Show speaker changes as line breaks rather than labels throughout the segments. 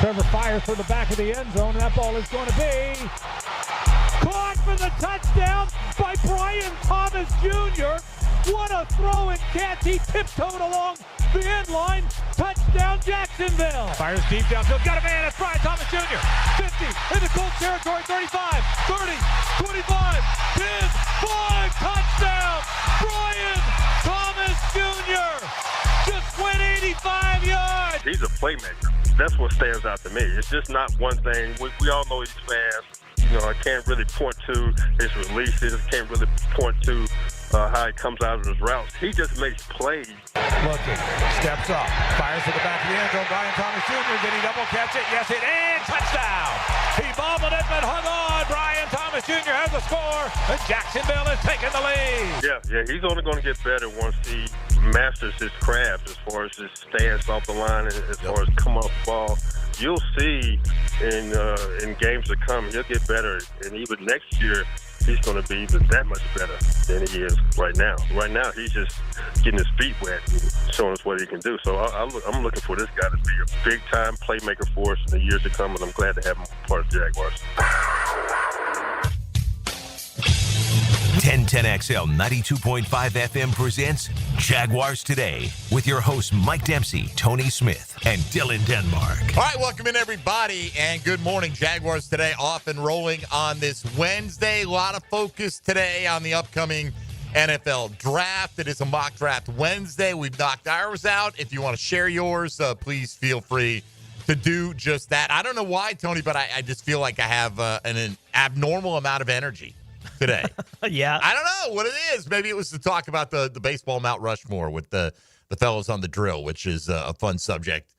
Trevor fires for the back of the end zone, and that ball is going to be caught for the touchdown by Brian Thomas Jr. What a throw and catch. He tiptoed along the end line. Touchdown, Jacksonville. Fires deep downfield. Got a man. It's Brian Thomas Jr. 50 in the Colts territory. 35, 30, 25, 10, 5. Touchdown, Brian Thomas Jr. Just went 85 yards.
He's a playmaker. That's what stands out to me. It's just not one thing. We all know he's fast. You know, I can't really point to his releases. Can't really point to how he comes out of his routes. He just makes plays.
Looking, steps up, fires to the back of the end zone. Brian Thomas Jr. Did he double catch it? Yes, it is. Touchdown. He bobbled it, but hung on. Brian Thomas Jr. has the score, and Jacksonville is taking the lead.
Yeah, he's only going to get better once he masters his craft as far as his stance off the line and as far as come off the ball. You'll see in games to come, he'll get better, and even next year, he's going to be that much better than he is right now. Right now, he's just getting his feet wet and showing us what he can do. So I'm looking for this guy to be a big-time playmaker for us in the years to come, and I'm glad to have him part of the Jaguars.
1010XL 92.5 FM presents Jaguars Today with your hosts Mike Dempsey, Tony Smith, and Dylan Denmark.
All right, welcome in, everybody, and good morning. Jaguars Today off and rolling on this Wednesday. A lot of focus today on the upcoming NFL draft. It is a mock draft Wednesday. We've knocked ours out. If you want to share yours, please feel free to do just that. I don't know why, Tony, but I just feel like I have an abnormal amount of energy today.
Yeah.
I don't know what it is. Maybe it was to talk about the baseball Mount Rushmore with the fellas on the drill, which is a fun subject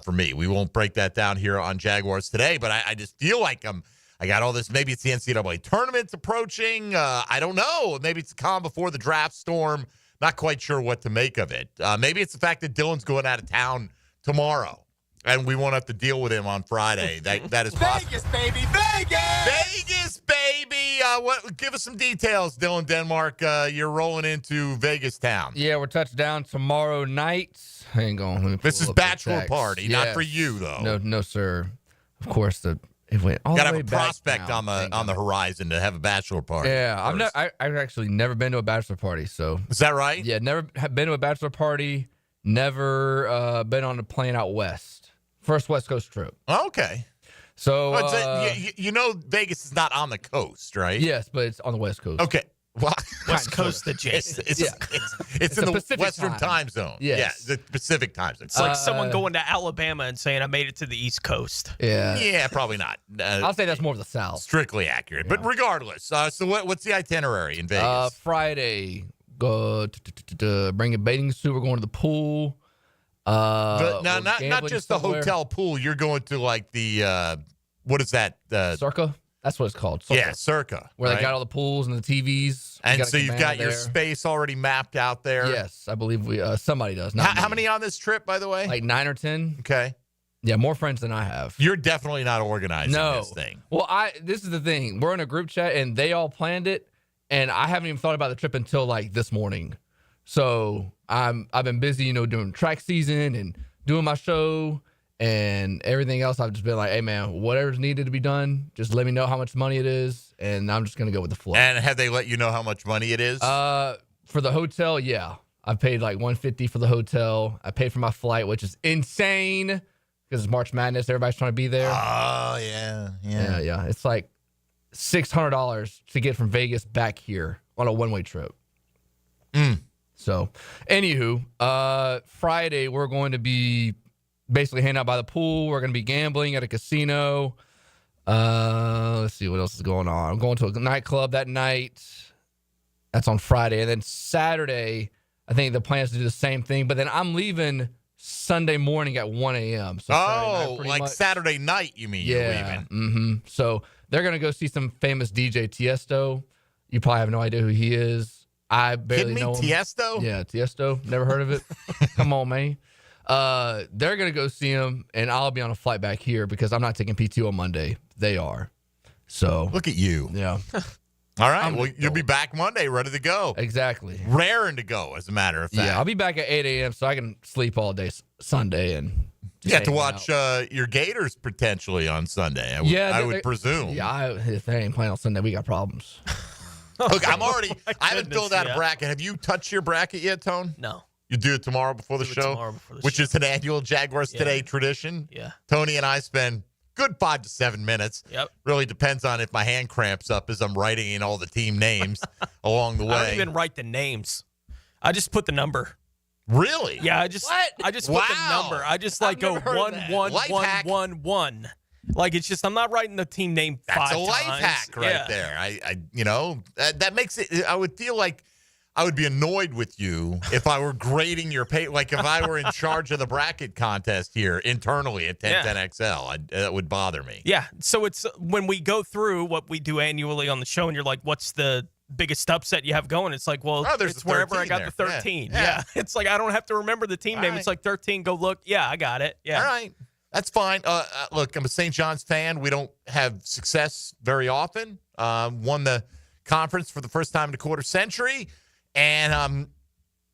for me. We won't break that down here on Jaguars Today, but I just feel like I got all this. Maybe it's the NCAA tournament's approaching. I don't know. Maybe it's the calm before the draft storm. Not quite sure what to make of it. Maybe it's the fact that Dylan's going out of town tomorrow, and we won't have to deal with him on Friday. That is possible.
Vegas, baby, Vegas!
Vegas, baby! Give us some details, Dylan Denmark. You're rolling into Vegas town.
Yeah, we're touchdown tomorrow night. Hang on. Let me
This is
pull up the
bachelor
text.
party, not for you, though.
No, sir. Of course, it went all
Got
the
to
way
have a
back
prospect
down.
on the horizon to have a bachelor party.
Yeah, I've actually never been to a bachelor party, so.
Is that right?
Yeah, never have been to a bachelor party, never been on a plane out west. First West Coast trip.
Okay.
So,
you know Vegas is not on the coast, right?
yes, but it's on the West Coast.
Okay. Well,
West Coast adjacent.
it's in the
Pacific
Western time zone.
Yes.
Yeah, the Pacific time zone.
It's like someone going to Alabama and saying, I made it to the East Coast.
Yeah.
Yeah, probably not.
I'll say that's more of the South.
Strictly accurate. Yeah. But regardless, so what's the itinerary in Vegas?
Friday, go bring a bathing suit. We're going to the pool.
Not just the hotel pool. You're going to like the what is that?
Circa. That's what it's called. Circa.
Yeah, Circa.
Where
right?
they got all the pools and the TVs.
And so you've got your space already mapped out there.
Yes, I believe somebody does.
How many on this trip, by the way?
Like 9 or 10.
Okay.
Yeah, more friends than I have.
You're definitely not organizing this thing.
Well, this is the thing. We're in a group chat and they all planned it, and I haven't even thought about the trip until like this morning. So I've been busy, doing track season and doing my show and everything else. I've just been like, hey man, whatever's needed to be done, just let me know how much money it is, and I'm just gonna go with the flow.
And have they let you know how much money it is?
For the hotel, yeah, I paid like $150 for the hotel. I paid for my flight, which is insane because it's March Madness. Everybody's trying to be there.
Oh yeah.
It's like $600 to get from Vegas back here on a one-way trip. So, anywho, Friday we're going to be basically hanging out by the pool. We're going to be gambling at a casino. Let's see what else is going on. I'm going to a nightclub that night. That's on Friday. And then Saturday, I think the plan is to do the same thing. But then I'm leaving Sunday morning at 1 a.m. So
Saturday night, you mean?
Yeah.
You're leaving.
Mm-hmm. So they're going to go see some famous DJ Tiesto. You probably have no idea who he is. I barely know him.
Tiesto?
Yeah, Tiesto. Never heard of it. Come on, man. They're going to go see him, and I'll be on a flight back here because I'm not taking PTO on Monday. They are. So
look at you.
Yeah.
All right. You'll be back Monday, ready to go.
Exactly.
Raring to go, as a matter of fact.
Yeah, I'll be back at 8 a.m. so I can sleep all day Sunday and
You have to
hanging
watch
out.
your Gators potentially on Sunday. I would presume.
Yeah, if they ain't playing on Sunday, we got problems.
Look, I haven't
goodness,
filled out a
yeah.
bracket. Have you touched your bracket yet, Tone?
No.
You do it tomorrow before the
Do it
show,
tomorrow before the
which
show.
is an annual Jaguars
Yeah.
Today tradition.
Yeah.
Tony and I spend good 5 to 7 minutes.
Yep.
Really depends on if my hand cramps up as I'm writing in all the team names along the way.
I don't even write the names. I just put the number.
Really?
Yeah, I just put the
Wow.
number. I just
I've
go
never heard of
1
that.
1
Life
1
hack.
1 1. Like it's just I'm not writing the team name
That's
5
a life
times.
hack right
Yeah.
there. That makes it. I would feel like I would be annoyed with you if I were grading your pay. Like if I were in charge of the bracket contest here internally at 1010XL, that would bother me.
Yeah. So it's when we go through what we do annually on the show, and you're like, "What's the biggest upset you have going?" It's like, well,
there's
it's
the
wherever I
13
got
there.
the 13.
Yeah.
Yeah. It's like I don't have to remember the team
All
name.
right.
It's like 13. Go look. Yeah, I got it. Yeah.
All right. That's fine. Look, I'm a St. John's fan. We don't have success very often. Won the conference for the first time in a quarter century, and I'm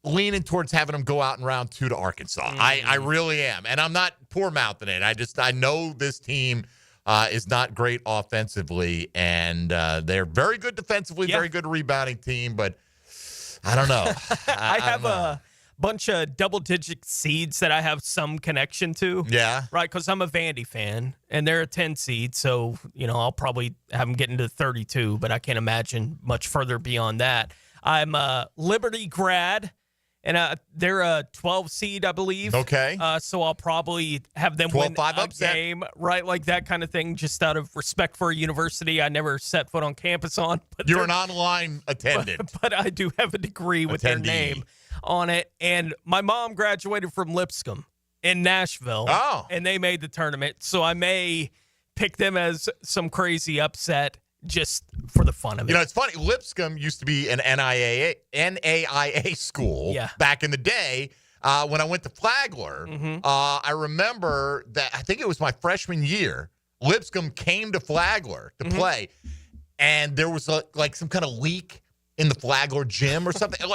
leaning towards having them go out in round 2 to Arkansas. I really am, and I'm not poor-mouthing it. I know this team is not great offensively, and they're very good defensively, very good rebounding team, but I don't know.
I have a bunch of double-digit seeds that I have some connection to.
Yeah.
Right, because I'm a Vandy fan, and they're a 10 seed, so, I'll probably have them getting to 32, but I can't imagine much further beyond that. I'm a Liberty grad, and they're a 12 seed, I believe.
Okay.
So I'll probably have them win
12-5
a
upset.
game, right, like that kind of thing, just out of respect for a university I never set foot on campus on. But
You're
they're-
an online attendant.
but I do have a degree with their
Attendee.
name on it. And my mom graduated from Lipscomb in Nashville.
Oh.
And they made the tournament. So I may pick them as some crazy upset just for the fun of it.
It's funny. Lipscomb used to be an NAIA school back in the day. When I went to Flagler, I remember that I think it was my freshman year. Lipscomb came to Flagler to play, and there was like some kind of leak in the Flagler gym or something.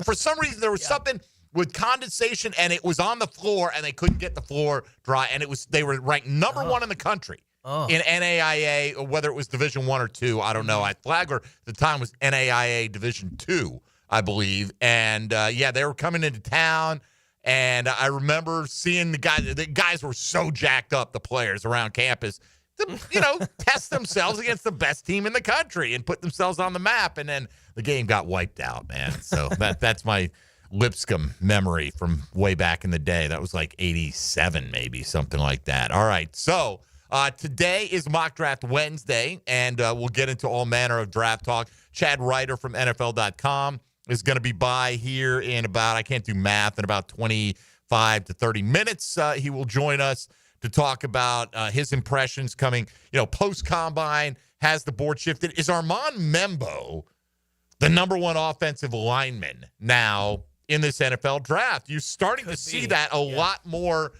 For some reason, there was something with condensation, and it was on the floor, and they couldn't get the floor dry. And they were ranked number 1 in the country in NAIA, or whether it was Division 1 or 2, I don't know. At Flagler, at the time was NAIA Division 2, I believe. And they were coming into town. And I remember seeing the guys. The guys were so jacked up, the players around campus, to test themselves against the best team in the country and put themselves on the map. And then the game got wiped out, man. So that's my Lipscomb memory from way back in the day. That was like 87, maybe, something like that. All right, so today is Mock Draft Wednesday, and we'll get into all manner of draft talk. Chad Reuter from NFL.com is going to be by here in about, I can't do math, in about 25 to 30 minutes. He will join us to talk about his impressions coming, post-combine. Has the board shifted? Is Armand Membo the number 1 offensive lineman now in this NFL draft? You're starting to see that a lot more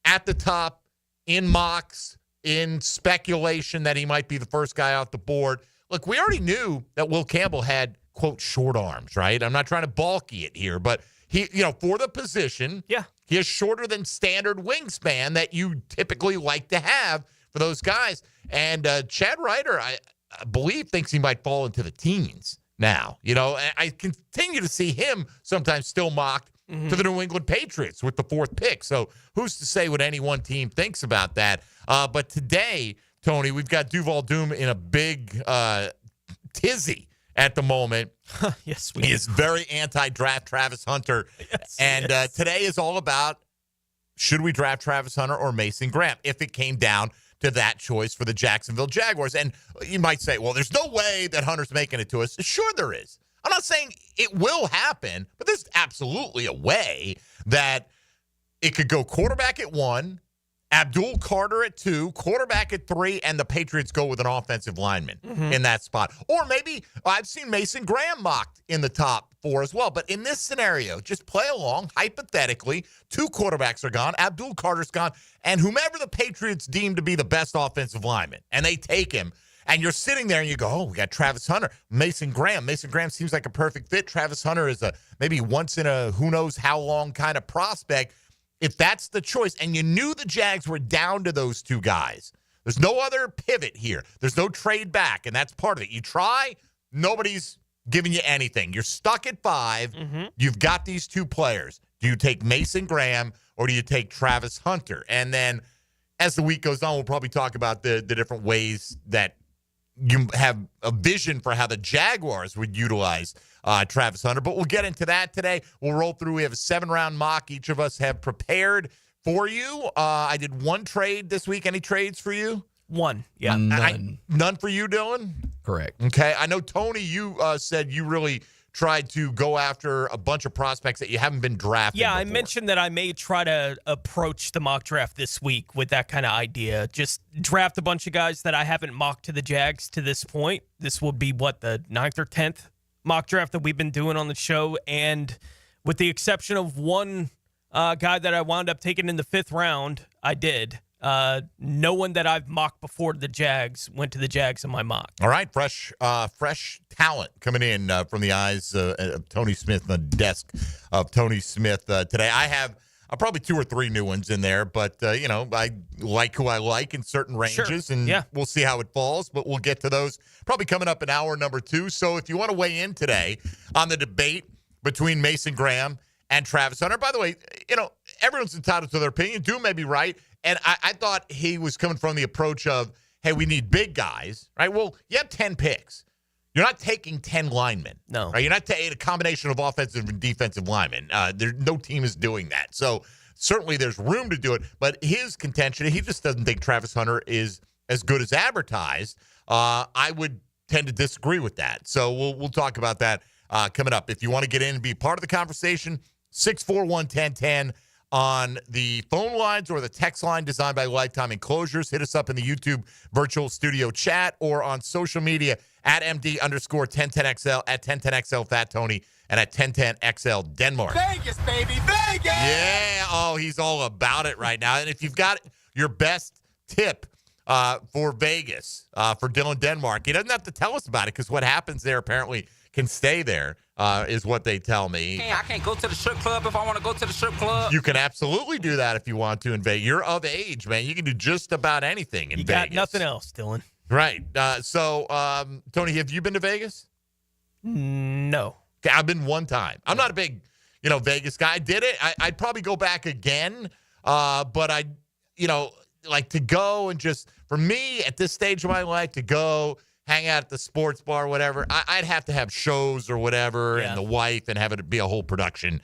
at the top in mocks, in speculation that he might be the first guy off the board. Look, we already knew that Will Campbell had, quote, short arms, right? I'm not trying to bulky it here, but he, for the position, he has shorter than standard wingspan that you typically like to have for those guys. And Chad Reuter, I believe, thinks he might fall into the teens now. I continue to see him sometimes still mocked to the New England Patriots with the 4th pick. So who's to say what any one team thinks about that? But today, Tony, we've got Duval Doom in a big tizzy at the moment.
Yes,
He is very anti-draft Travis Hunter.
Yes,
today is all about, should we draft Travis Hunter or Mason Graham if it came down to that choice for the Jacksonville Jaguars. And you might say, well, there's no way that Hunter's making it to us. Sure there is. I'm not saying it will happen, but there's absolutely a way that it could go quarterback at 1, Abdul Carter at 2, quarterback at 3, and the Patriots go with an offensive lineman in that spot. Or maybe I've seen Mason Graham mocked in the top 4 as well. But in this scenario, just play along. Hypothetically, 2 quarterbacks are gone. Abdul Carter's gone. And whomever the Patriots deem to be the best offensive lineman, and they take him, and you're sitting there and you go, oh, we got Travis Hunter, Mason Graham. Mason Graham seems like a perfect fit. Travis Hunter is a maybe once in a who knows how long kind of prospect. if that's the choice, and you knew the Jags were down to those two guys, there's no other pivot here. There's no trade back, and that's part of it. You try, nobody's giving you anything. You're stuck at 5. Mm-hmm. You've got these two players. Do you take Mason Graham or do you take Travis Hunter? And then as the week goes on, we'll probably talk about the different ways that you have a vision for how the Jaguars would utilize Travis Hunter. But we'll get into that today. We'll roll through. We have a 7-round mock each of us have prepared for you. I did one trade this week. Any trades for you?
One. Yeah.
None for you, Dylan?
Correct.
Okay. I know, Tony, you said you really tried to go after a bunch of prospects that you haven't been drafted before.
I mentioned that I may try to approach the mock draft this week with that kind of idea. Just draft a bunch of guys that I haven't mocked to the Jags to this point. This will be, the 9th or 10th mock draft that we've been doing on the show. And with the exception of one guy that I wound up taking in the 5th round, I did. No one that I've mocked before the Jags went to the Jags in my mock.
All right, fresh talent coming in from the eyes of Tony Smith, the desk of Tony Smith today. I have probably 2 or 3 new ones in there, but I like who I like in certain ranges,
sure.
and we'll see how it falls. But we'll get to those probably coming up in hour number 2. So if you want to weigh in today on the debate between Mason Graham and Travis Hunter, by the way, everyone's entitled to their opinion. Doom may be right. And I thought he was coming from the approach of, hey, we need big guys, right? Well, you have 10 picks. You're not taking 10 linemen.
No.
Right? You're not taking a combination of offensive and defensive linemen. No team is doing that. So certainly there's room to do it. But his contention, he just doesn't think Travis Hunter is as good as advertised. I would tend to disagree with that. So we'll talk about that coming up. If you want to get in and be part of the conversation, 641-1010. On the phone lines or the text line designed by Lifetime Enclosures. Hit us up in the YouTube virtual studio chat or on social media at MD_1010XL, at 1010XL Fat Tony, and at 1010XL Denmark.
Vegas, baby, Vegas!
Yeah, he's all about it right now. And if you've got your best tip for Vegas, for Dylan Denmark, he doesn't have to tell us about it because what happens there apparently can stay there, is what they tell me.
Hey, I can't go to the strip club if I want to go to the strip club.
You can absolutely do that if you want to in Vegas. You're of age, man. You can do just about anything in Vegas.
You got nothing else, Dylan.
Right. So, Tony, have you been to Vegas?
No.
Okay, I've been one time. I'm not a big, Vegas guy. I did it. I'd probably go back again. But I, like to go and just, for me at this stage of my life, to go hang out at the sports bar, whatever, I'd have to have shows or whatever, and the wife, and have it be a whole production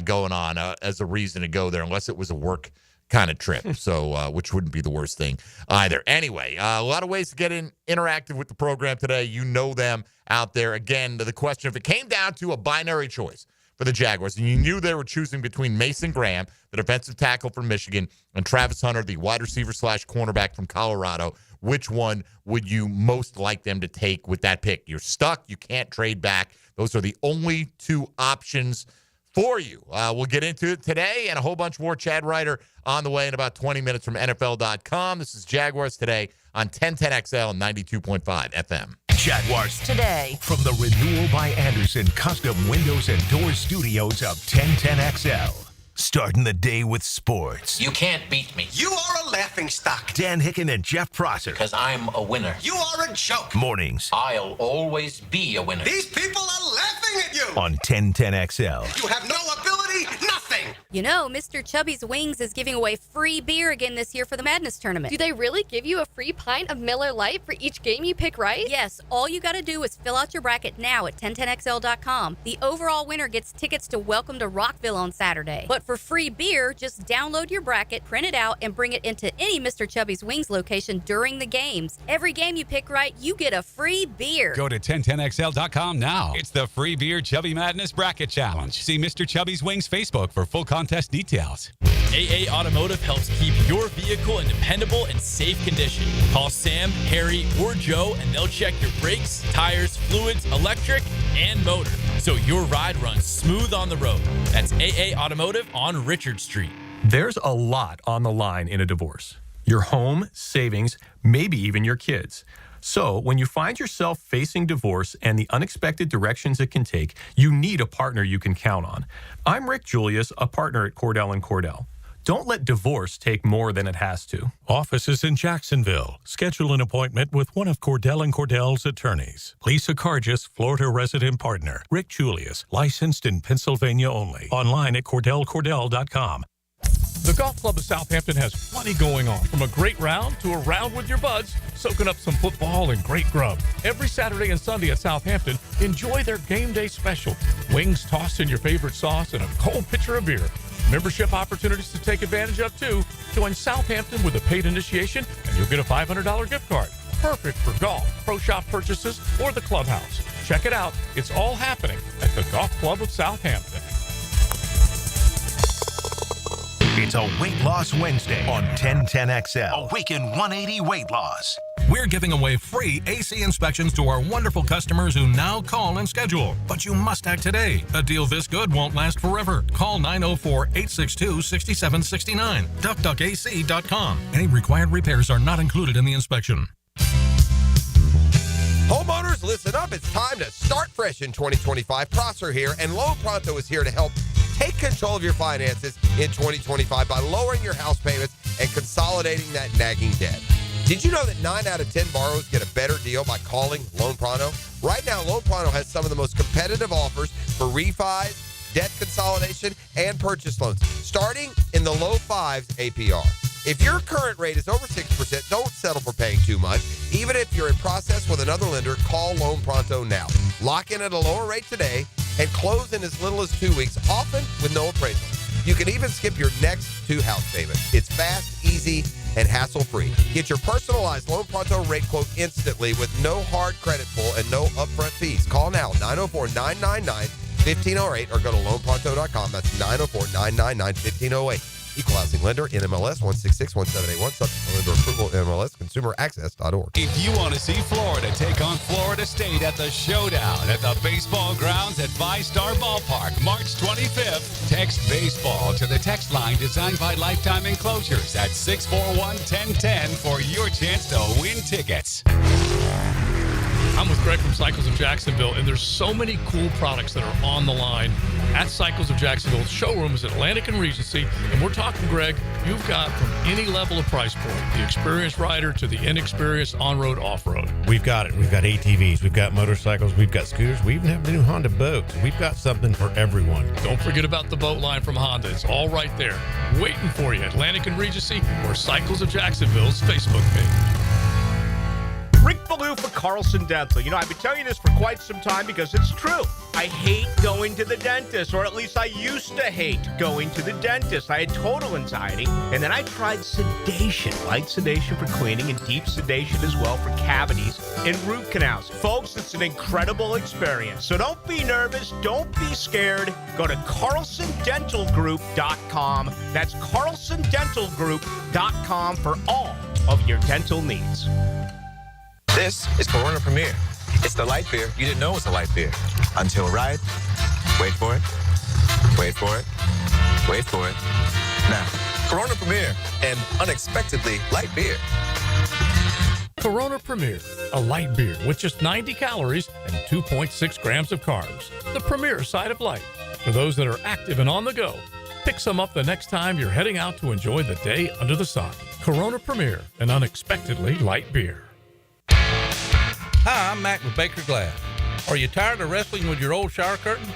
going on as a reason to go there, unless it was a work kind of trip, so which wouldn't be the worst thing either. Anyway, a lot of ways to get interactive with the program today. You know them out there. Again, the question, if it came down to a binary choice for the Jaguars, and you knew they were choosing between Mason Graham, the defensive tackle from Michigan, and Travis Hunter, the wide receiver / cornerback from Colorado, which one would you most like them to take with that pick? You're stuck. You can't trade back. Those are the only 2 options for you. We'll get into it today and a whole bunch more. Chad Reuter on the way in about 20 minutes from NFL.com. This is Jaguars Today on 1010XL and 92.5 FM.
Jaguars
Today.
From the Renewal by Anderson Custom Windows and Doors Studios of 1010XL. Starting the day with sports.
You can't beat me.
You are a laughingstock.
Dan Hicken and Jeff Prosser.
Because I'm a winner.
You are a joke.
Mornings
I'll always be a winner.
These people are laughing at you.
on 1010XL.
You have no ability, nothing.
You know, Mr. Chubby's Wings is giving away free beer again this year for the Madness Tournament.
Do they really give you a free pint of Miller Lite for each game you pick right?
Yes, all you got to do is fill out your bracket now at 1010XL.com. The overall winner gets tickets to Welcome to Rockville on Saturday. But for free beer, just download your bracket, print it out, and bring it into any Mr. Chubby's Wings location during the games. Every game you pick right, you get a free beer.
Go to 1010XL.com now. It's the free beer Chubby Madness Bracket Challenge. See Mr. Chubby's Wings Facebook for full contest details.
AA Automotive helps keep your vehicle in dependable and safe condition. Call Sam, Harry, or Joe, and they'll check your brakes, tires, fluids, electric, and motor, so your ride runs smooth on the road. That's AA Automotive on Richard Street.
There's a lot on the line in a divorce. Your home, savings, maybe even your kids. So when you find yourself facing divorce and the unexpected directions it can take, you need a partner you can count on. I'm Rick Julius, a partner at Cordell & Cordell. Don't let divorce take more than it has to.
Offices in Jacksonville. Schedule an appointment with one of Cordell & Cordell's attorneys. Lisa Cargis, Florida resident partner. Rick Julius, licensed in Pennsylvania only. Online at CordellCordell.com.
The Golf Club of Southampton has plenty going on, from a great round to a round with your buds, soaking up some football and great grub. Every Saturday and Sunday at Southampton, enjoy their game day special. Wings tossed in your favorite sauce and a cold pitcher of beer. Membership opportunities to take advantage of, too. Join Southampton with a paid initiation, and you'll get a $500 gift card. Perfect for golf, pro shop purchases, or the clubhouse. Check it out. It's all happening at the Golf Club of Southampton.
It's a Weight Loss Wednesday on 1010XL. Awaken 180 Weight Loss.
We're giving away free AC inspections to our wonderful customers who now call and schedule. But you must act today. A deal this good won't last forever. Call 904-862-6769. DuckDuckAC.com. Any required repairs are not included in the inspection.
Homeowners, listen up. It's time to start fresh in 2025. Prosser here, and Loan Pronto is here to help take control of your finances in 2025 by lowering your house payments and consolidating that nagging debt. Did you know that 9 out of 10 borrowers get a better deal by calling Loan Pronto? Right now, Loan Pronto has some of the most competitive offers for refis, debt consolidation, and purchase loans, starting in the low 5s APR. If your current rate is over 6%, don't settle for paying too much. Even if you're in process with another lender, call Loan Pronto now. Lock in at a lower rate today and close in as little as 2 weeks, often with no appraisal. You can even skip your next 2 house payments. It's fast, easy, and hassle-free. Get your personalized Loan Pronto rate quote instantly with no hard credit pull and no upfront fees. Call now, 904-999-1508, or go to loanpronto.com. That's 904-999-1508. Equal housing lender, NMLS 1661781, subject to lender approval, NMLSconsumeraccess.org.
If you want to see Florida take on Florida State at the Showdown at the baseball grounds at Five-Star Ballpark, March 25th, text baseball to the text line designed by Lifetime Enclosures at 641-1010 for your chance to win tickets.
I'm with Greg from Cycles of Jacksonville, and there's so many cool products that are on the line at Cycles of Jacksonville. The showroom is Atlantic and Regency, and we're talking, Greg, you've got from any level of price point, the experienced rider to the inexperienced on-road, off-road.
We've got it. We've got ATVs, we've got motorcycles, we've got scooters, we even have the new Honda boats. We've got something for everyone.
Don't forget about the boat line from Honda. It's all right there, waiting for you. Atlantic and Regency, or Cycles of Jacksonville's Facebook page.
Rick Ballou for Carlson Dental. You know, I've been telling you this for quite some time because it's true. I hate going to the dentist, or at least I used to hate going to the dentist. I had total anxiety, and then I tried sedation, light sedation for cleaning and deep sedation as well for cavities and root canals. Folks, it's an incredible experience. So don't be nervous. Don't be scared. Go to CarlsonDentalGroup.com. That's CarlsonDentalGroup.com for all of your dental needs.
This is Corona Premier. It's the light beer you didn't know was a light beer. Until right. Wait for it. Wait for it. Wait for it. Now, Corona Premier, an unexpectedly light beer.
Corona Premier, a light beer with just 90 calories and 2.6 grams of carbs. The premier side of light. For those that are active and on the go, pick some up the next time you're heading out to enjoy the day under the sun. Corona Premier, an unexpectedly light beer.
Hi, I'm Mac with Baker Glass. Are you tired of wrestling with your old shower curtain?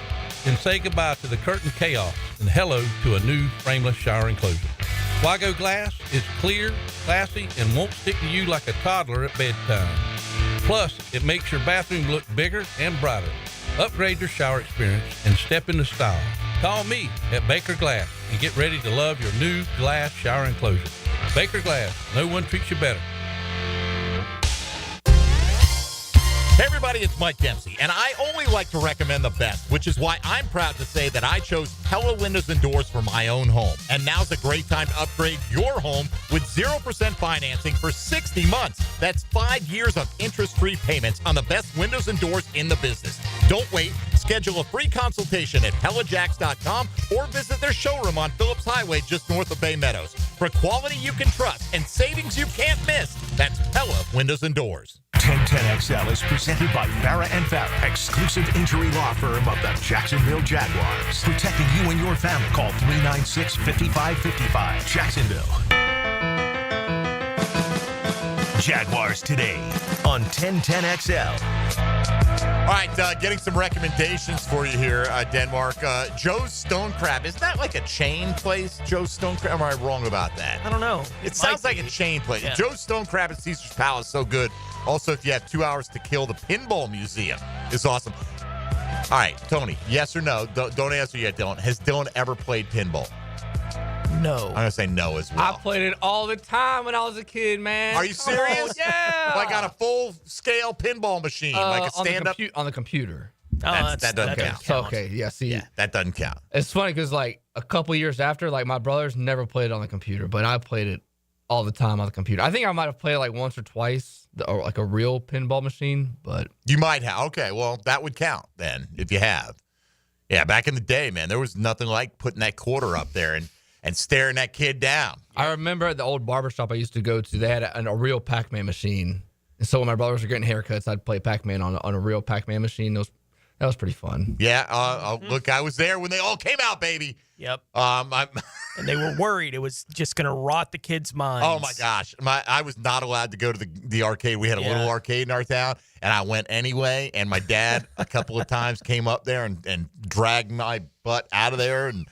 Then say goodbye to the curtain chaos and hello to a new frameless shower enclosure. Wago Glass is clear, classy, and won't stick to you like a toddler at bedtime. Plus, it makes your bathroom look bigger and brighter. Upgrade your shower experience and step into style. Call me at Baker Glass and get ready to love your new glass shower enclosure. Baker Glass, no one treats you better.
Hey everybody, it's Mike Dempsey, and I only like to recommend the best, which is why I'm proud to say that I chose Pella Windows and Doors for my own home. And now's a great time to upgrade your home with 0% financing for 60 months. That's 5 years of interest-free payments on the best windows and doors in the business. Don't wait. Schedule a free consultation at PellaJacks.com or visit their showroom on Phillips Highway just north of Bay Meadows. For quality you can trust and savings you can't miss, that's Pella Windows and Doors.
1010XL is presented by Farrah & Farrah, exclusive injury law firm of the Jacksonville Jaguars. Protecting you and your family. Call 396-5555. Jacksonville. Jaguars Today on 1010XL.
All right, getting some recommendations for you here, Denmark. Joe's Stone Crab. Isn't that like a chain place, Joe's Stone Crab? Am I wrong about that?
I don't know.
It sounds like a chain place.
Yeah.
Joe's Stone Crab at Caesar's Palace, so good. Also, if you have 2 hours to kill, the Pinball Museum is awesome. All right, Tony, yes or no? Don't answer yet, Dylan. Has Dylan ever played pinball?
No.
I'm going to say no as well.
I played it all the time when I was a kid, man.
Are you serious?
Oh, yeah.
Like on a full-scale pinball machine, like a stand-up?
On the computer.
That doesn't count.
So, okay, yeah, see.
Yeah, that doesn't count.
It's funny because, like, a couple years after, like, my brothers never played it on the computer, but I played it all the time on the computer. I think I might have played it, like, once or twice, or like a real pinball machine, but.
You might have. Okay, well, that would count then, if you have. Yeah, back in the day, man, there was nothing like putting that quarter up there and staring that kid down.
I remember at the old barbershop I used to go to, they had a real Pac-Man machine. And so when my brothers were getting haircuts, I'd play Pac-Man on a real Pac-Man machine. That was pretty fun.
Yeah, look, I was there when they all came out, baby.
Yep. And they were worried it was just going to rot the kids' minds.
Oh, my gosh. I was not allowed to go to the arcade. We had a little arcade in our town, and I went anyway. And my dad, a couple of times, came up there and dragged my butt out of there. And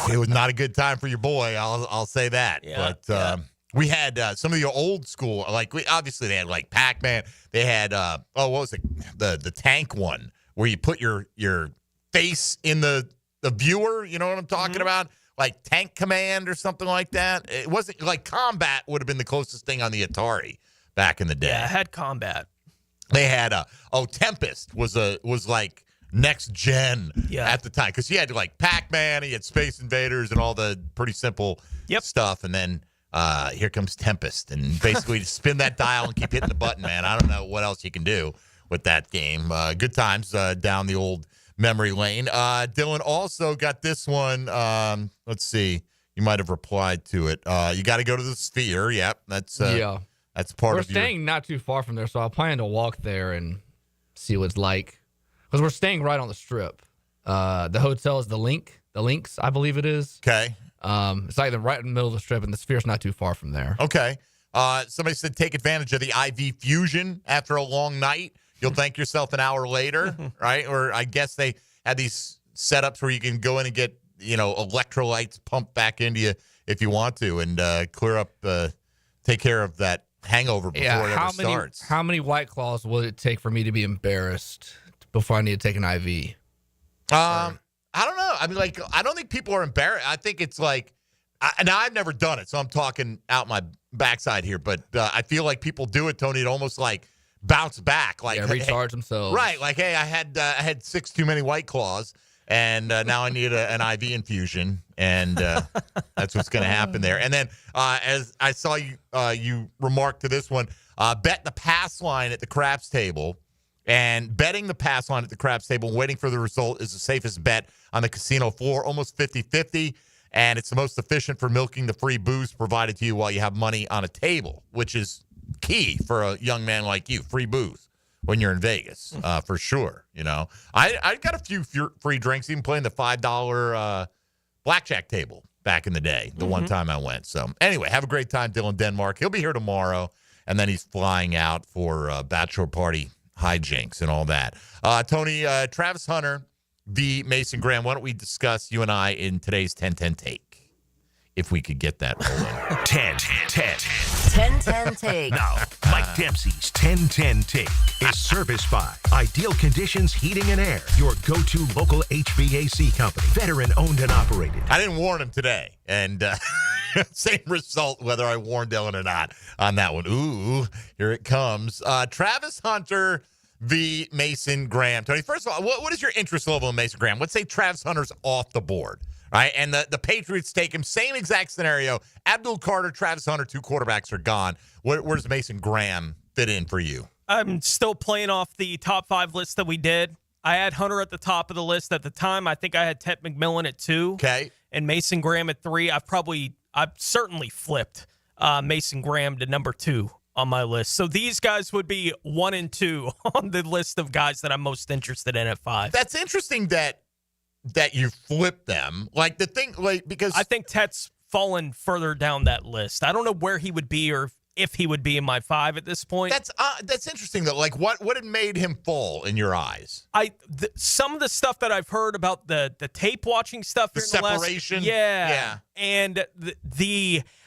it was not a good time for your boy, I'll say that.
Yeah,
but we had some of the old school, like, obviously they had, like, Pac-Man. They had, what was it? The tank one, where you put your face in the viewer, you know what I'm talking about? Like Tank Command or something like that. It wasn't like Combat would have been the closest thing on the Atari back in the day.
Yeah, I had Combat.
They had Tempest was like next gen at the time, because he had like Pac-Man, he had Space Invaders and all the pretty simple stuff, and then here comes Tempest, and basically just spin that dial and keep hitting the button, man. I don't know what else you can do with that game. Good times down the old memory lane. Dylan also got this one. Let's see. You might have replied to it. You got to go to the Sphere. Yep, that's part
we're
of.
We're staying not too far from there, so I plan to walk there and see what it's like. Because we're staying right on the Strip. The hotel is the Links, I believe it is.
Okay.
It's like right in the middle of the Strip, and the Sphere's not too far from there.
Okay. Somebody said take advantage of the IV Fusion after a long night. You'll thank yourself an hour later, right? Or I guess they had these setups where you can go in and get, electrolytes pumped back into you if you want to, and clear up, take care of that hangover before it ever starts.
How many White Claws will it take for me to be embarrassed before I need to take an IV?
I don't know. I mean, like, I don't think people are embarrassed. I think it's like, now I've never done it, so I'm talking out my backside here, but I feel like people do it, Tony, to almost like bounce back, like
recharge themselves,
right? Like, hey, I had 6 too many White Claws, and now I need an IV infusion, and that's what's going to happen there. And then, as I saw you remark to this one, bet the pass line at the craps table, and betting the pass line at the craps table and waiting for the result is the safest bet on the casino floor, almost 50-50. And it's the most efficient for milking the free booze provided to you while you have money on a table, which is key for a young man like you. Free booze when you're in Vegas, for sure. I got a few free drinks, even playing the $5 blackjack table back in the day, the one time I went. So anyway, have a great time, Dylan Denmark. He'll be here tomorrow, and then he's flying out for bachelor party hijinks and all that. Tony, Travis Hunter v. Mason Graham. Why don't we discuss, you and I, in today's 10-10 take, if we could get that rolling.
10-10 take. Now, Mike Dempsey's 10-10 take is serviced by Ideal Conditions Heating and Air, your go-to local HVAC company, veteran owned and operated.
I didn't warn him today, and same result whether I warned Dylan or not on that one. Ooh, here it comes. Travis Hunter v. Mason Graham. Tony, first of all, what is your interest level in Mason Graham? Let's say Travis Hunter's off the board, right? And the Patriots take him. Same exact scenario. Abdul Carter, Travis Hunter, 2 quarterbacks are gone. Where does Mason Graham fit in for you?
I'm still playing off the top 5 list that we did. I had Hunter at the top of the list at the time. I think I had Ted McMillan at 2.
Okay.
And Mason Graham at 3. I've certainly flipped Mason Graham to number 2 on my list. So these guys would be 1 and 2 on the list of guys that I'm most interested in at 5.
That's interesting that you flip them. Like the thing, like because
I think Tet's fallen further down that list. I don't know where he would be or if he would be in my 5 at this point.
That's interesting though. Like what had made him fall in your eyes?
Some of the stuff that I've heard about the tape watching stuff,
the separation,
yeah, and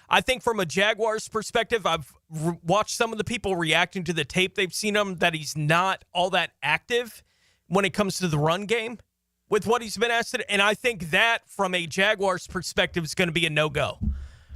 I think from a Jaguars perspective, I've watched some of the people reacting to the tape they've seen him that he's not all that active when it comes to the run game with what he's been asked to do. And I think that from a Jaguars perspective is going to be a no-go,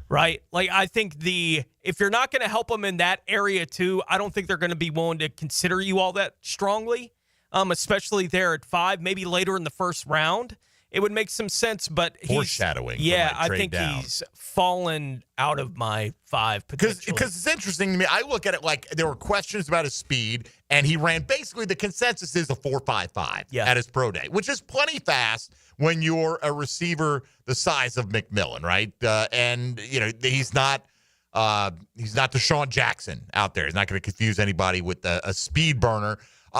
right? Like I think if you're not going to help him in that area too, I don't think they're going to be willing to consider you all that strongly, especially there at 5, maybe later in the first round. It would make some sense, but
foreshadowing.
Yeah, I think he's fallen out of my 5 potentially.
Because it's interesting to me. I look at it like there were questions about his speed, and he ran basically the consensus is a 4.55 at his pro day, which is plenty fast when you're a receiver the size of McMillan, right? And he's not Deshaun Jackson out there. He's not going to confuse anybody with a speed burner.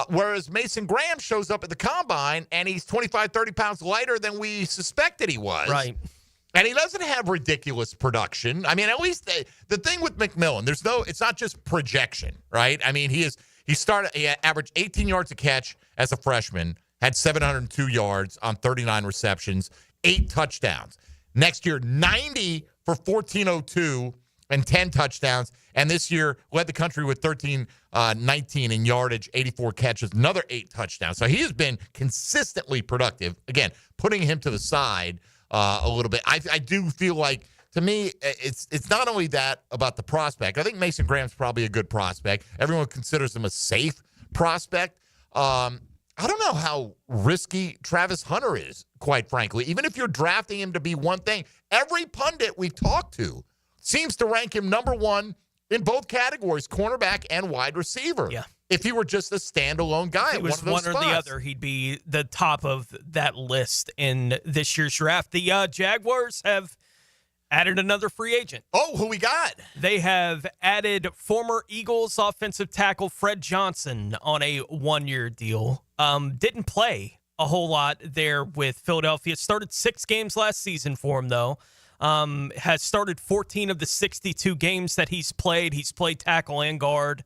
Whereas Mason Graham shows up at the combine and he's 25, 30 pounds lighter than we suspected he was.
Right.
And he doesn't have ridiculous production. I mean, at least the thing with McMillan, it's not just projection, right? I mean, he averaged 18 yards a catch as a freshman, had 702 yards on 39 receptions, 8 touchdowns. Next year, 90 for 1402 and 10 touchdowns. And this year led the country with 19 in yardage, 84 catches, another 8 touchdowns. So he has been consistently productive. Again, putting him to the side a little bit. I do feel like, to me, it's not only that about the prospect. I think Mason Graham's probably a good prospect. Everyone considers him a safe prospect. I don't know how risky Travis Hunter is, quite frankly. Even if you're drafting him to be one thing, every pundit we've talked to seems to rank him number 1 in both categories, cornerback and wide receiver.
Yeah.
If he were just a standalone guy,
if he was one or the other, he'd be the top of that list in this year's draft. The Jaguars have added another free agent.
Oh, who we got?
They have added former Eagles offensive tackle Fred Johnson on a 1-year deal. Didn't play a whole lot there with Philadelphia. Started 6 games last season for him, though. Has started 14 of the 62 games that he's played. He's played tackle and guard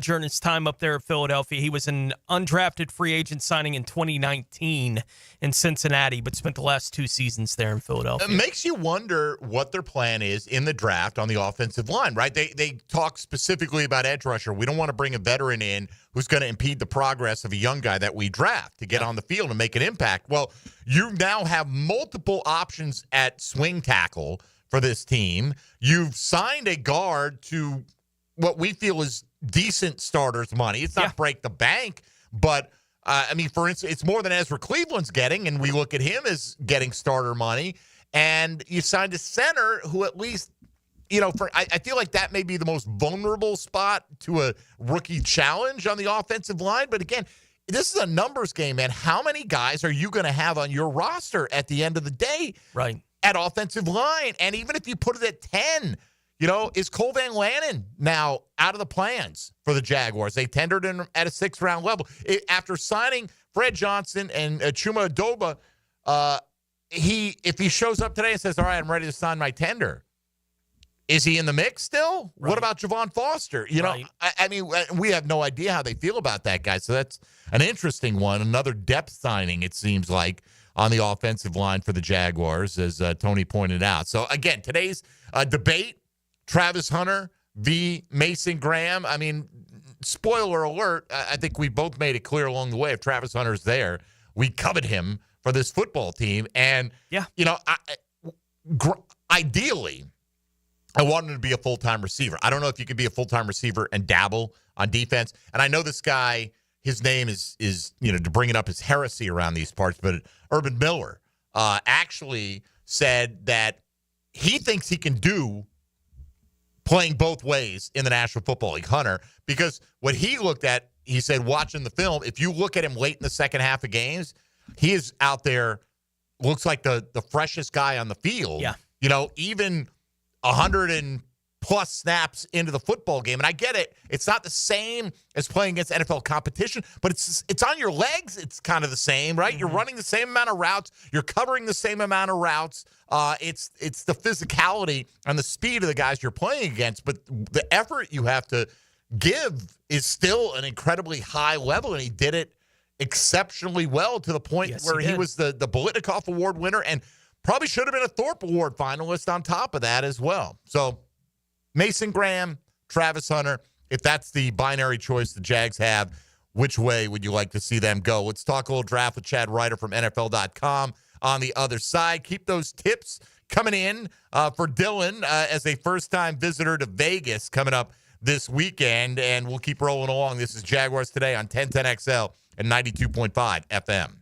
during his time up there at Philadelphia. He was an undrafted free agent signing in 2019 in Cincinnati, but spent the last 2 seasons there in Philadelphia.
It makes you wonder what their plan is in the draft on the offensive line, right? They talk specifically about edge rusher. We don't want to bring a veteran in who's going to impede the progress of a young guy that we draft to get on the field and make an impact. Well, you now have multiple options at swing tackle for this team. You've signed a guard to what we feel is decent starters money. It's not break the bank, but I mean, for instance, it's more than Ezra Cleveland's getting, and we look at him as getting starter money. And you signed a center who at least, I feel like that may be the most vulnerable spot to a rookie challenge on the offensive line. But again, this is a numbers game, man. How many guys are you going to have on your roster at the end of the day?
Right.
At offensive line? And even if you put it at 10, is Cole Van Lannon now out of the plans for the Jaguars? They tendered him at a 6th-round level. After signing Fred Johnson and Chuma Adoba, if he shows up today and says, all right, I'm ready to sign my tender, is he in the mix still? Right. What about Javon Foster? I mean, we have no idea how they feel about that guy. So that's an interesting one. Another depth signing, it seems like, on the offensive line for the Jaguars, as Tony pointed out. So, again, today's debate, Travis Hunter v. Mason Graham. I mean, spoiler alert, I think we both made it clear along the way, if Travis Hunter's there, we covet him for this football team. And, ideally, I want him to be a full-time receiver. I don't know if you could be a full-time receiver and dabble on defense. And I know this guy, his name is to bring it up as heresy around these parts, but Urban Miller actually said that he thinks he can do playing both ways in the National Football League, Hunter, because what he looked at, he said, watching the film, if you look at him late in the second half of games, he is out there, looks like the freshest guy on the field.
Yeah.
Even 100 and plus snaps into the football game. And I get it. It's not the same as playing against NFL competition, but it's on your legs. It's kind of the same, right? You're running the same amount of routes. You're covering the same amount of routes. It's the physicality and the speed of the guys you're playing against, but the effort you have to give is still an incredibly high level, and he did it exceptionally well to the point where he was the Bolitnikoff Award winner and probably should have been a Thorpe Award finalist on top of that as well. So Mason Graham, Travis Hunter, if that's the binary choice the Jags have, which way would you like to see them go? Let's talk a little draft with Chad Reuter from NFL.com on the other side. Keep those tips coming in for Dylan as a first-time visitor to Vegas coming up this weekend, and we'll keep rolling along. This is Jaguars Today on 1010XL and 92.5 FM.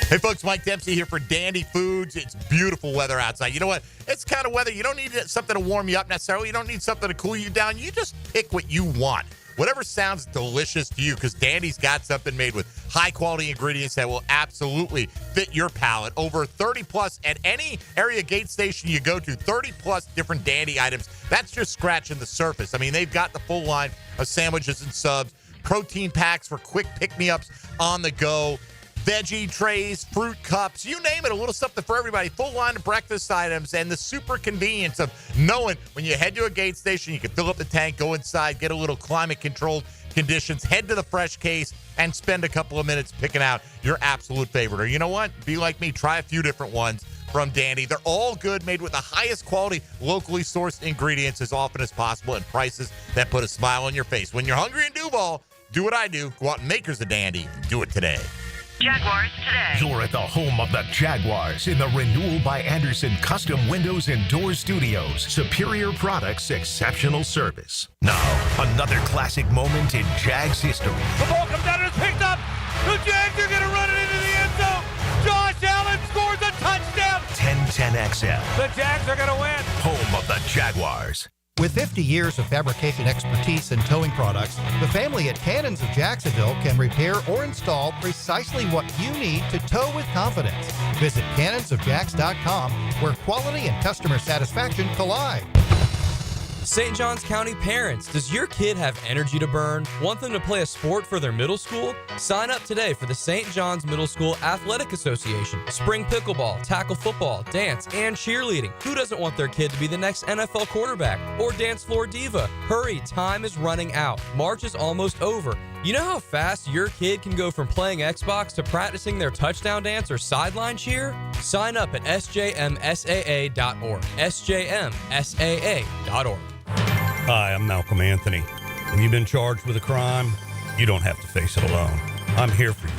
Hey, folks, Mike Dempsey here for Dandy Foods. It's beautiful weather outside. You know what? It's kind of weather. You don't need something to warm you up necessarily. You don't need something to cool you down. You just pick what you want. Whatever sounds delicious to you, because Dandy's got something made with high-quality ingredients that will absolutely fit your palate. Over 30-plus at any area gate station you go to, 30-plus different Dandy items. That's just scratching the surface. I mean, they've got the full line of sandwiches and subs, protein packs for quick pick-me-ups on the go, veggie trays, fruit cups, you name it, a little something for everybody. Full line of breakfast items and the super convenience of knowing when you head to a gate station, you can fill up the tank, go inside, get a little climate-controlled conditions, head to the fresh case, and spend a couple of minutes picking out your absolute favorite. Or you know what? Be like me. Try a few different ones from Dandy. They're all good, made with the highest quality, locally sourced ingredients as often as possible and prices that put a smile on your face. When you're hungry in Duval, do what I do. Go out and makers of Dandy. Do it today.
Jaguars Today. You're at the home of the Jaguars in the Renewal by Anderson Custom Windows and Doors Studios. Superior products, exceptional service. Now, another classic moment in Jags history.
The ball comes out and it's picked up. The Jags are going to run it into the end zone. Josh Allen scores a touchdown.
1010XL.
The Jags are going to win.
Home of the Jaguars.
With 50 years of fabrication expertise in towing products, the family at Cannons of Jacksonville can repair or install precisely what you need to tow with confidence. Visit cannonsofjacks.com, where quality and customer satisfaction collide.
St. Johns County parents, does your kid have energy to burn? Want them to play a sport for their middle school? Sign up today for the St. John's Middle School Athletic Association. Spring pickleball, tackle football, dance, and cheerleading. Who doesn't want their kid to be the next NFL quarterback or dance floor diva? Hurry, time is running out. March is almost over. You know how fast your kid can go from playing Xbox to practicing their touchdown dance or sideline cheer? Sign up at sjmsaa.org. sjmsaa.org.
Hi, I'm Malcolm Anthony. When you've been charged with a crime, you don't have to face it alone. I'm here for you.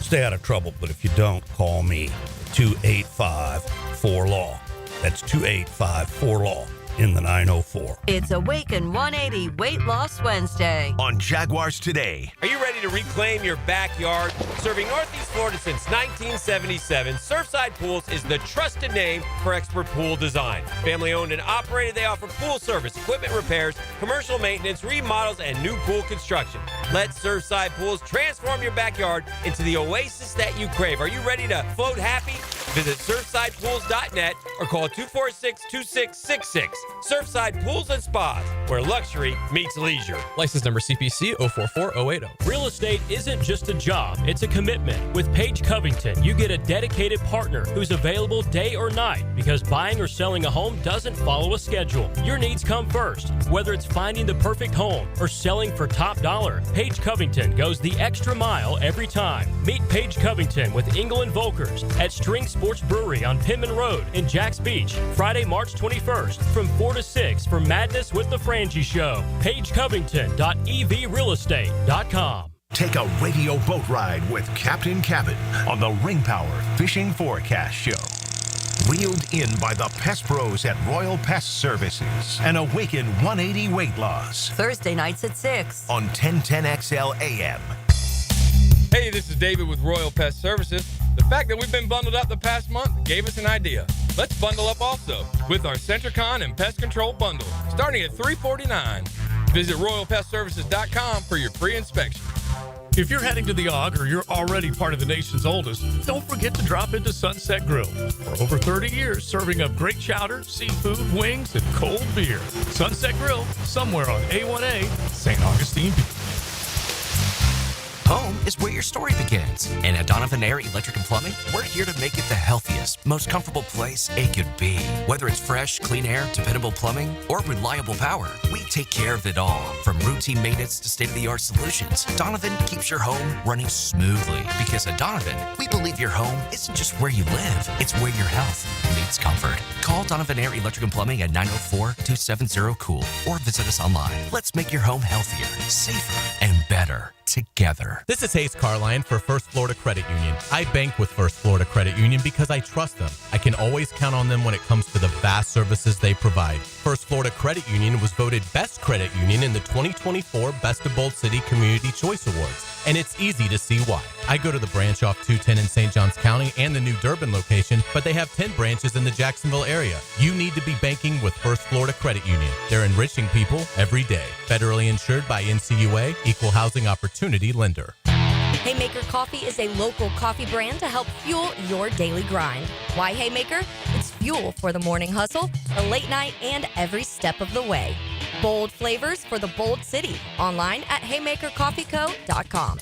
Stay out of trouble, but if you don't, call me. 285-4LAW. That's 285-4LAW in the 904.
It's Awaken 180 Weight Loss Wednesday
on Jaguars Today.
Are you ready to reclaim your backyard? Serving Northeast Florida since 1977, Surfside Pools is the trusted name for expert pool design. Family owned and operated, they offer pool service, equipment repairs, commercial maintenance, remodels, and new pool construction. Let Surfside Pools transform your backyard into the oasis that you crave. Are you ready to float happy? Visit surfsidepools.net or call 246-2666. Surfside Pools and Spas, where luxury meets leisure.
License number CPC 044080.
Real estate isn't just a job, it's a commitment. With Paige Covington, you get a dedicated partner who's available day or night because buying or selling a home doesn't follow a schedule. Your needs come first. Whether it's finding the perfect home or selling for top dollar, Paige Covington goes the extra mile every time. Meet Paige Covington with England Volkers at String Sports Brewery on Pinman Road in Jacks Beach, Friday, March 21st from 4 to 6 for Madness with the Frangie Show. PaigeCovington.evrealestate.com.
Take a radio boat ride with Captain Cabin on the Ring Power Fishing Forecast Show. Wheeled in by the Pest Pros at Royal Pest Services and Awaken 180 Weight Loss.
Thursday nights at 6
on 1010XL AM.
Hey, this is David with Royal Pest Services. The fact that we've been bundled up the past month gave us an idea. Let's bundle up also with our Centricon and Pest Control bundle, starting at $349. Visit RoyalPestServices.com for your free inspection.
If you're heading to the Og or you're already part of the nation's oldest, don't forget to drop into Sunset Grill. For over 30 years, serving up great chowder, seafood, wings, and cold beer. Sunset Grill, somewhere on A1A, St. Augustine Beach.
Home is where your story begins. And at Donovan Air Electric and Plumbing, we're here to make it the healthiest, most comfortable place it could be. Whether it's fresh, clean air, dependable plumbing, or reliable power, we take care of it all. From routine maintenance to state-of-the-art solutions, Donovan keeps your home running smoothly. Because at Donovan, we believe your home isn't just where you live, it's where your health meets comfort. Call Donovan Air Electric and Plumbing at 904-270-COOL or visit us online. Let's make your home healthier, safer, and better together.
This is Hayes Carline for First Florida Credit Union. I bank with First Florida Credit Union because I trust them. I can always count on them when it comes to the vast services they provide. First Florida Credit Union was voted Best Credit Union in the 2024 Best of Bold City Community Choice Awards. And it's easy to see why. I go to the branch off 210 in St. Johns County and the new Durbin location, but they have 10 branches in the Jacksonville area. You need to be banking with First Florida Credit Union. They're enriching people every day. Federally insured by NCUA, Equal Housing Opportunity Lender.
Haymaker Coffee is a local coffee brand to help fuel your daily grind. Why Haymaker? It's fuel for the morning hustle, the late night, and every step of the way. Bold flavors for the bold city. Online at haymakercoffeeco.com.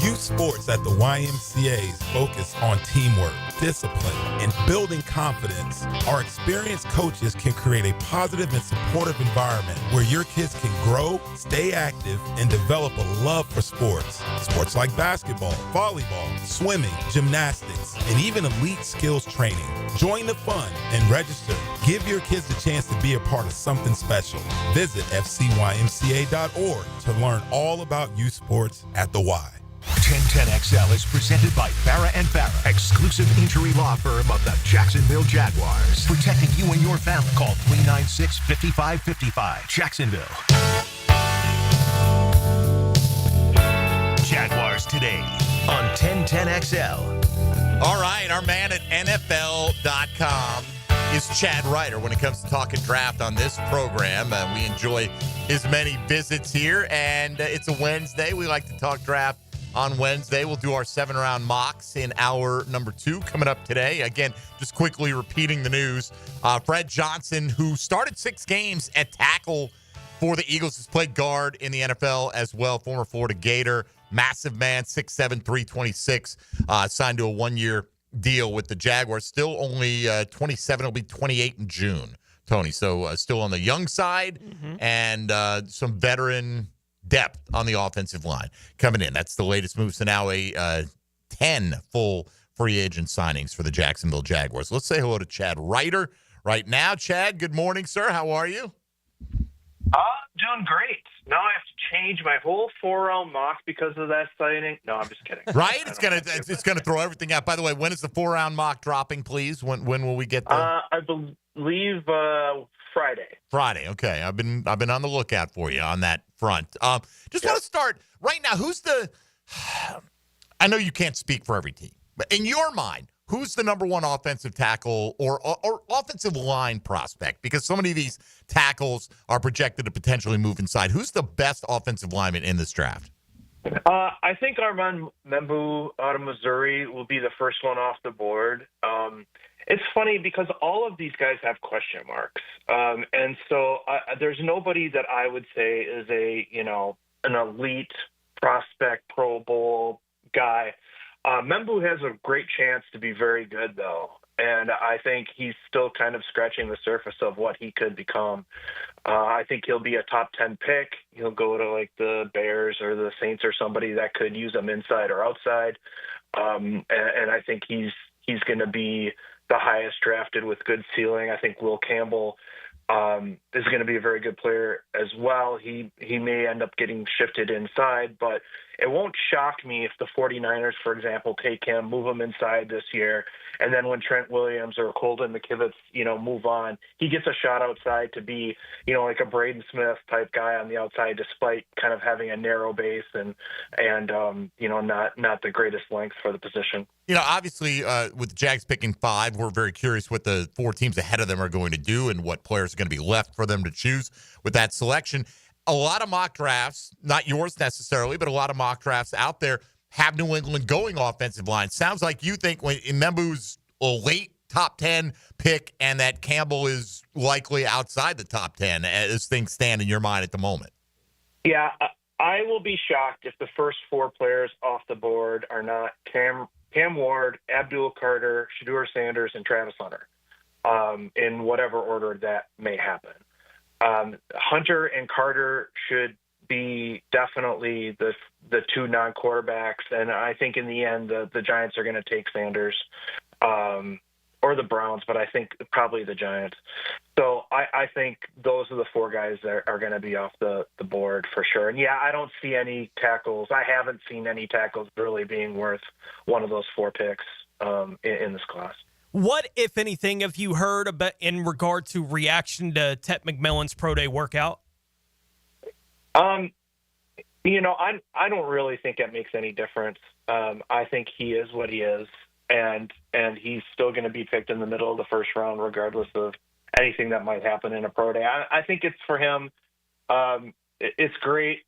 Youth sports at the YMCA's focus on teamwork, discipline, and building confidence. Our experienced coaches can create a positive and supportive environment where your kids can grow, stay active, and develop a love for sports. Sports like basketball, volleyball, swimming, gymnastics, and even elite skills training. Join the fun and register. Give your kids a chance to be a part of something special. Visit fcymca.org to learn all about youth sports at the Y.
1010XL is presented by Farrah & Farrah, exclusive injury law firm of the Jacksonville Jaguars. Protecting you and your family. Call 396-5555. Jacksonville. Jaguars Today on 1010XL.
All right, our man at NFL.com is Chad Reuter when it comes to talking draft on this program. We enjoy his many visits here, and it's a Wednesday. We like to talk draft on Wednesday. We'll do our 7-round mocks in hour number 2 coming up today. Again, just quickly repeating the news. Fred Johnson, who started 6 games at tackle for the Eagles, has played guard in the NFL as well. Former Florida Gator, massive man, 6'7", 326, signed to a 1-year deal with the Jaguars. Still only 27. He'll be 28 in June, Tony. So still on the young side, and some veteran depth on the offensive line coming in. That's the latest move. So now 10 full free agent signings for the Jacksonville Jaguars. Let's say hello to Chad Reuter right now. Chad, good morning, sir. How are you?
Doing great. Now I have to change my whole 4-round mock because of that signing. No, I'm just kidding.
Right? It's gonna throw everything out. By the way, when is the 4-round mock dropping, please? When will we get there?
I believe Friday.
Friday. Okay. I've been on the lookout for you on that front. Just want to start right now. I know you can't speak for every team, but in your mind, who's the number one offensive tackle or offensive line prospect? Because so many of these tackles are projected to potentially move inside. Who's the best offensive lineman in this draft?
I think Armand Membu out of Missouri will be the first one off the board. It's funny because all of these guys have question marks. And so there's nobody that I would say is an elite prospect Pro Bowl guy. Membu has a great chance to be very good, though. And I think he's still kind of scratching the surface of what he could become. I think he'll be a top 10 pick. He'll go to like the Bears or the Saints or somebody that could use him inside or outside. And I think he's going to be the highest drafted with good ceiling. I think Will Campbell is going to be a very good player as well. He may end up getting shifted inside, but it won't shock me if the 49ers, for example, take him, move him inside this year, and then when Trent Williams or Colton McKivitz, move on, he gets a shot outside to be, like a Braden Smith type guy on the outside, despite kind of having a narrow base and not the greatest length for the position.
Obviously, with the Jags picking 5, we're very curious what the 4 teams ahead of them are going to do and what players are going to be left for them to choose with that selection. a lot of mock drafts, not yours necessarily, but a lot of mock drafts out there have New England going offensive line. Sounds like you think when Mbembu's a late top 10 pick and that Campbell is likely outside the top 10 as things stand in your mind at the moment.
Yeah, I will be shocked if the first 4 players off the board are not Cam Ward, Abdul Carter, Shedeur Sanders, and Travis Hunter, in whatever order that may happen. Hunter and Carter should be definitely the 2 non-quarterbacks, and I think in the end the Giants are going to take Sanders, or the Browns, but I think probably the Giants. So I think those are the 4 guys that are going to be off the board for sure. And yeah, I don't see any tackles. I haven't seen any tackles really being worth one of those 4 picks in this class.
What, if anything, have you heard about in regard to reaction to Ted McMillan's pro day workout?
I don't really think it makes any difference. I think he is what he is, and he's still going to be picked in the middle of the first round, regardless of anything that might happen in a pro day. I think it's for him. It's great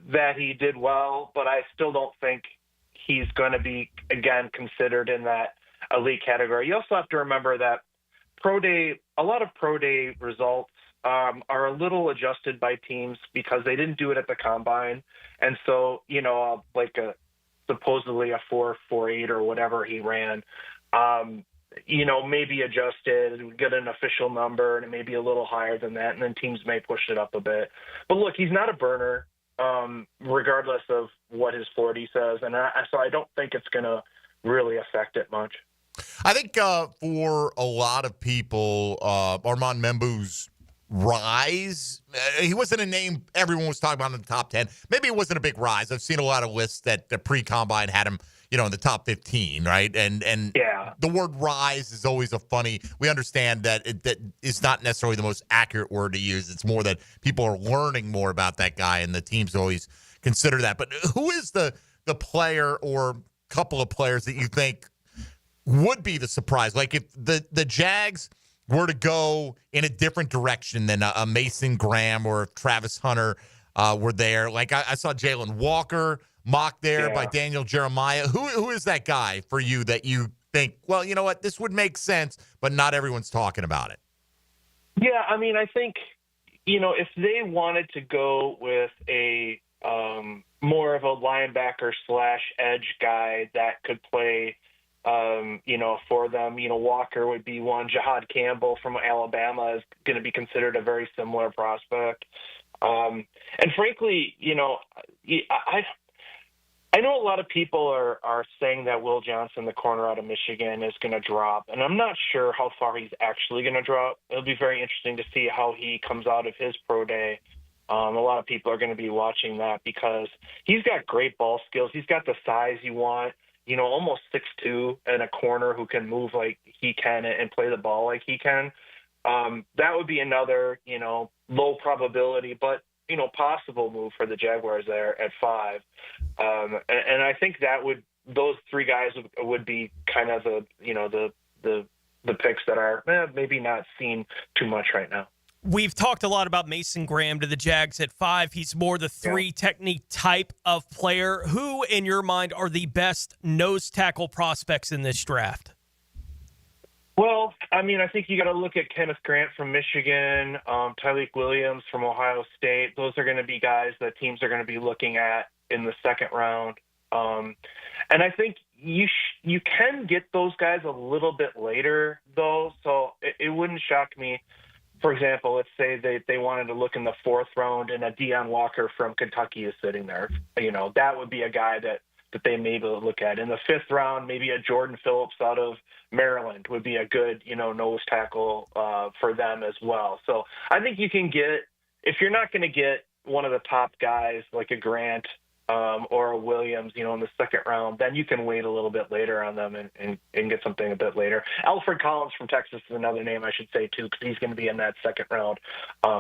that he did well, but I still don't think he's going to be, again, considered in that elite category. You also have to remember that a lot of pro day results are a little adjusted by teams because they didn't do it at the combine. And so, supposedly a 4.48 or whatever he ran, maybe adjusted, get an official number, and it may be a little higher than that, and then teams may push it up a bit. But look, he's not a burner, regardless of what his 40 says, and so I don't think it's going to really affect it much.
I think for a lot of people, Armand Membou's rise, he wasn't a name everyone was talking about in the top 10. Maybe it wasn't a big rise. I've seen a lot of lists that the pre-combine had him, in the top 15, right? And
yeah,
the word rise is always we understand that that is not necessarily the most accurate word to use. It's more that people are learning more about that guy, and the teams always consider that. But who is the player or couple of players that you think would be the surprise? Like if the Jags were to go in a different direction than a Mason Graham or if Travis Hunter were there. Like I saw Jalen Walker mocked there by Daniel Jeremiah. Who is that guy for you that you think, well, you know what, this would make sense, but not everyone's talking about it?
Yeah, I mean, I think, if they wanted to go with a more of a linebacker / edge guy that could play for them, Walker would be one. Jahad Campbell from Alabama is going to be considered a very similar prospect. And frankly, I know a lot of people are saying that Will Johnson, the corner out of Michigan, is going to drop, and I'm not sure how far he's actually going to drop. It'll be very interesting to see how he comes out of his pro day. A lot of people are going to be watching that because he's got great ball skills. He's got the size you want. Almost 6'2", and a corner who can move like he can and play the ball like he can. That would be another, low probability, but, possible move for the Jaguars there at 5. And I think those 3 guys would be kind of the picks that are maybe not seen too much right now.
We've talked a lot about Mason Graham to the Jags at 5. He's more the 3 technique type of player. Who, in your mind, are the best nose tackle prospects in this draft?
Well, I mean, I think you got to look at Kenneth Grant from Michigan, Tyreek Williams from Ohio State. Those are going to be guys that teams are going to be looking at in the second round. And I think you can get those guys a little bit later, though, so it wouldn't shock me. For example, let's say they wanted to look in the 4th round and a Deion Walker from Kentucky is sitting there. That would be a guy that they maybe look at. In the 5th round, maybe a Jordan Phillips out of Maryland would be a good, nose tackle for them as well. So I think you can get, if you're not going to get one of the top guys like a Grant or a Williams, in the 2nd round, then you can wait a little bit later on them and get something a bit later. Alfred Collins from Texas is another name I should say, too, because he's going to be in that 2nd round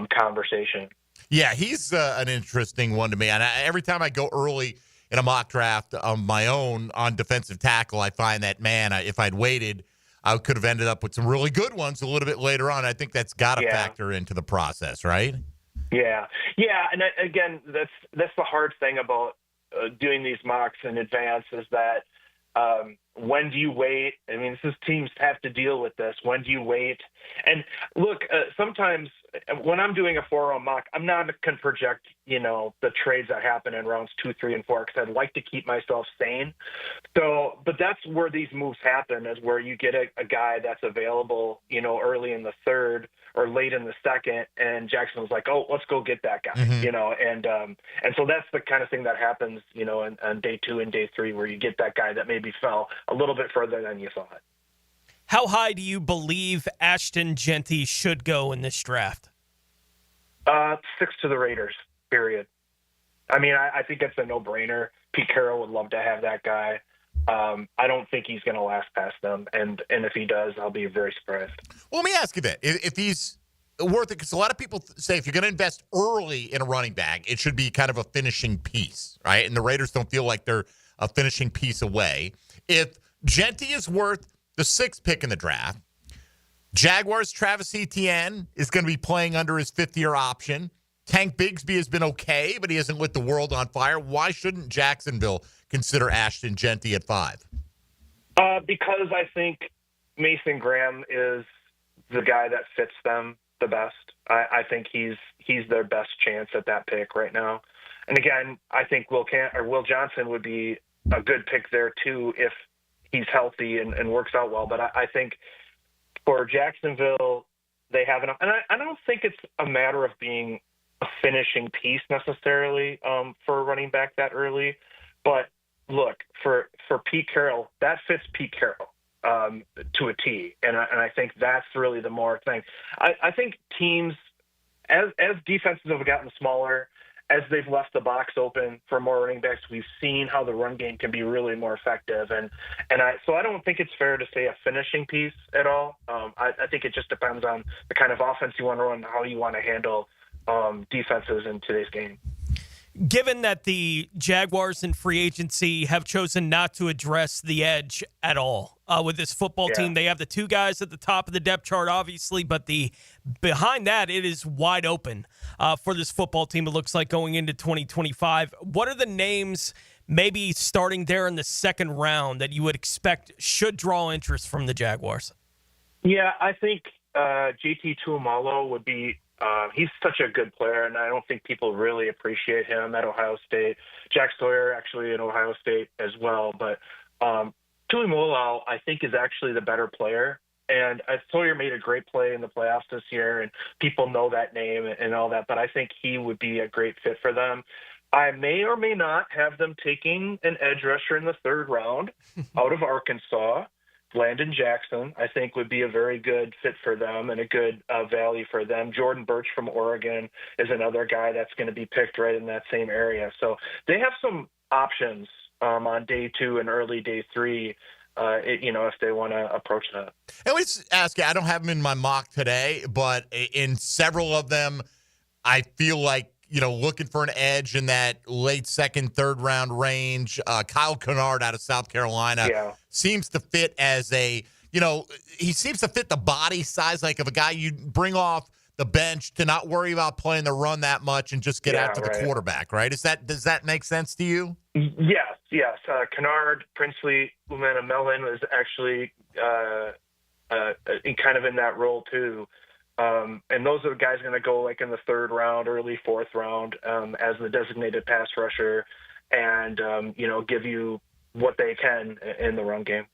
conversation.
Yeah, he's an interesting one to me. And every time I go early in a mock draft on my own on defensive tackle, I find that, man, if I'd waited, I could have ended up with some really good ones a little bit later on. I think that's got to factor into the process, right?
Yeah, and again, that's the hard thing about doing these mocks in advance is that when do you wait? I mean, this is teams have to deal with this. When do you wait? And look, sometimes when I'm doing a 4-round mock, I'm not can project, the trades that happen in rounds 2, 3, and 4 because I'd like to keep myself sane. So, but that's where these moves happen is where you get a guy that's available, early in the third or late in the second, and Jacksonville's like, oh, let's go get that guy, and so that's the kind of thing that happens, on day 2 and day 3 where you get that guy that maybe fell a little bit further than you thought.
How high do you believe Ashton Jeanty should go in this draft?
6 to the Raiders, period. I mean, I think it's a no-brainer. Pete Carroll would love to have that guy. I don't think he's going to last past them, and if he does, I'll be very surprised.
Well, let me ask you that. If he's worth it, because a lot of people say if you're going to invest early in a running back, it should be kind of a finishing piece, right? And the Raiders don't feel like they're a finishing piece away. If Jeanty is worth the 6th pick in the draft, Jaguars' Travis Etienne is going to be playing under his 5th-year option. Tank Bigsby has been okay, but he hasn't lit the world on fire. Why shouldn't Jacksonville consider Ashton Jeanty at 5?
Because I think Mason Graham is the guy that fits them the best. I think he's their best chance at that pick right now. And again, I think Will Johnson would be a good pick there too if he's healthy and works out well. But I think for Jacksonville, they have enough. And I don't think it's a matter of being a finishing piece necessarily for a running back that early. But look, for Pete Carroll, that fits Pete Carroll to a T. And I think that's really the more thing. I think teams, as defenses have gotten smaller, as they've left the box open for more running backs, we've seen how the run game can be really more effective. So I don't think it's fair to say a finishing piece at all. I think it just depends on the kind of offense you want to run, how you want to handle defenses in today's game.
Given that the Jaguars in free agency have chosen not to address the edge at all with this football team, they have the 2 guys at the top of the depth chart, obviously, but behind that, it is wide open for this football team, it looks like, going into 2025. What are the names maybe starting there in the 2nd round that you would expect should draw interest from the Jaguars?
Yeah, I think JT Tuimoloau would be he's such a good player, and I don't think people really appreciate him at Ohio State. Jack Sawyer, actually, at Ohio State as well. But Tuimoloau, I think, is actually the better player. And Sawyer made a great play in the playoffs this year, and people know that name and all that. But I think he would be a great fit for them. I may or may not have them taking an edge rusher in the 3rd round out of Arkansas. Landon Jackson, I think, would be a very good fit for them and a good value for them. Jordan Birch from Oregon is another guy that's going to be picked right in that same area. So they have some options on day 2 and early day 3, if they want to approach that.
And let's ask you, I don't have them in my mock today, but in several of them, I feel like, looking for an edge in that late 2nd, 3rd round range. Kyle Kennard out of South Carolina seems to fit as he seems to fit the body size, like of a guy you bring off the bench to not worry about playing the run that much and just get after the quarterback, right? Does that make sense to you?
Yes. Kennard, Princely, Mellon was actually kind of in that role too. And those are the guys going to go like in the 3rd round, early 4th round as the designated pass rusher and, give you what they can in the run game.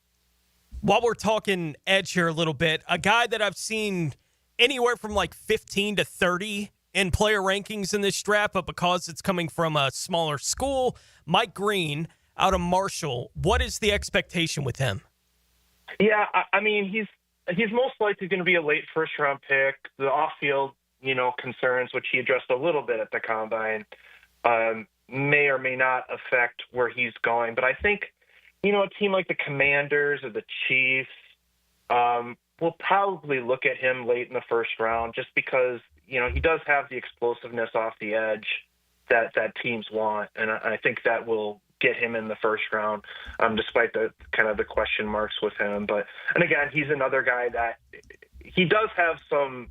While we're talking edge here a little bit, a guy that I've seen anywhere from like 15 to 30 in player rankings in this draft, but because it's coming from a smaller school, Mike Green out of Marshall. What is the expectation with him?
Yeah, I mean, he's most likely going to be a late 1st-round pick. The off-field, concerns, which he addressed a little bit at the Combine, may or may not affect where he's going. But I think, a team like the Commanders or the Chiefs will probably look at him late in the 1st round just because, he does have the explosiveness off the edge that teams want. And I think that will get him in the 1st round, despite the kind of the question marks with him. And again, he's another guy that he does have some,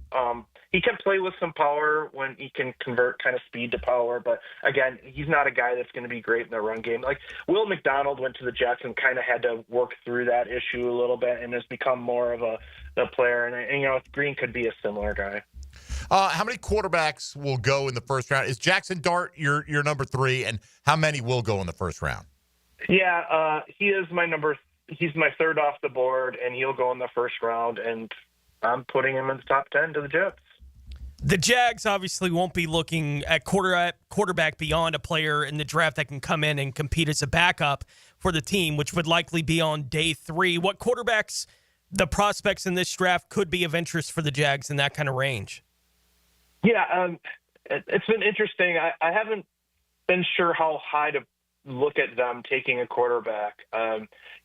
he can play with some power when he can convert kind of speed to power. But again, he's not a guy that's going to be great in the run game. Like Will McDonald went to the Jets and kind of had to work through that issue a little bit and has become more of a player. And Green could be a similar guy.
How many quarterbacks will go in the first round? Is Jackson Dart your number 3, and how many will go in the first round?
Yeah, he is my he's my third off the board, and he'll go in the first round, and I'm putting him in the top 10 to the Jets.
The Jags obviously won't be looking at quarterback beyond a player in the draft that can come in and compete as a backup for the team, which would likely be on day 3. What quarterbacks, the prospects in this draft, could be of interest for the Jags in that kind of range?
Yeah, it's been interesting. I haven't been sure how high to look at them taking a quarterback.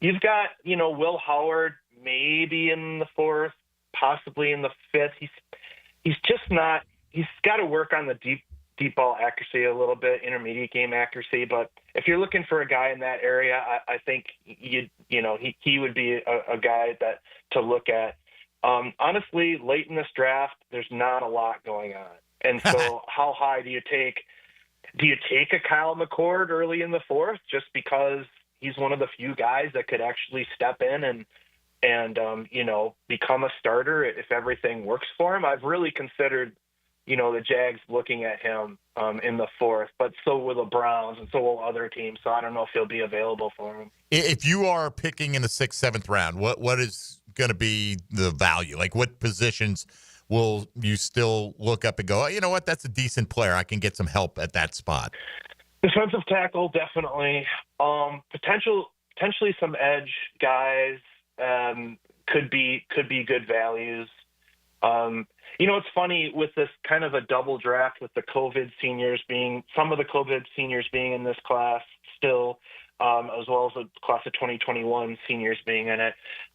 You've got, Will Howard maybe in the 4th, possibly in the 5th. He's just not. He's got to work on the deep ball accuracy a little bit, intermediate game accuracy. But if you're looking for a guy in that area, I think he would be a guy that to look at. Honestly, late in this draft, there's not a lot going on, and so how high do you take? Do you take a Kyle McCord early in the 4th just because he's one of the few guys that could actually step in and become a starter if everything works for him? I've really considered, the Jags looking at him in the 4th, but so will the Browns and so will other teams. So I don't know if he'll be available for him.
If you are picking in the 6th, 7th round, what is going to be the value? Like what positions will you still look up and go, you know what, that's a decent player. I can get some help at that spot.
Defensive tackle, definitely. Potentially some edge guys could be good values. It's funny with this kind of a double draft with the some of the COVID seniors being in this class still, as well as the class of 2021 seniors being in it.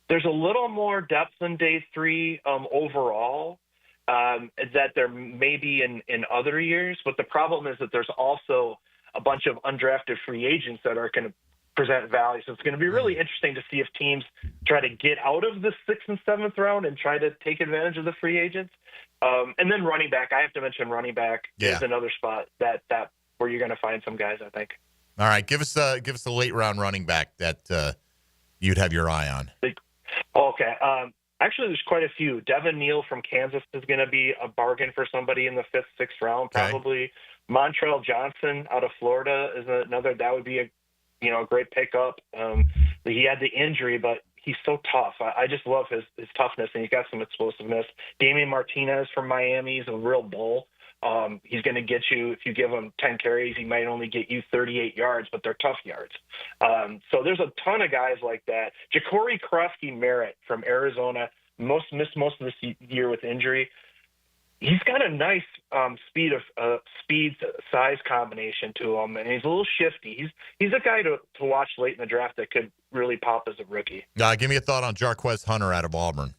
There's a little more depth in day 3 overall that there may be in other years, but the problem is that there's also a bunch of undrafted free agents that are going to present value. So it's going to be really interesting to see if teams try to get out of the 6th and 7th round and try to take advantage of the free agents. And then running back, I have to mention running back is another spot that where you're going to find some guys, I think.
All right, give us a late round running back that you'd have your eye on.
Okay. Actually, there's quite a few. Devin Neal from Kansas is going to be a bargain for somebody in the 5th, 6th round, probably. Okay. Montrell Johnson out of Florida is another. That would be a great pickup. He had the injury, but he's so tough. I just love his toughness, and he's got some explosiveness. Damian Martinez from Miami is a real bull. He's going to get you, if you give him 10 carries, he might only get you 38 yards, but they're tough yards. So there's a ton of guys like that. Ja'Cory Krosky-Merritt from Arizona missed most of this year with injury. He's got a nice speed size combination to him, and he's a little shifty. He's a guy to watch late in the draft that could really pop as a rookie.
Give me a thought on Jarquez Hunter out of Auburn,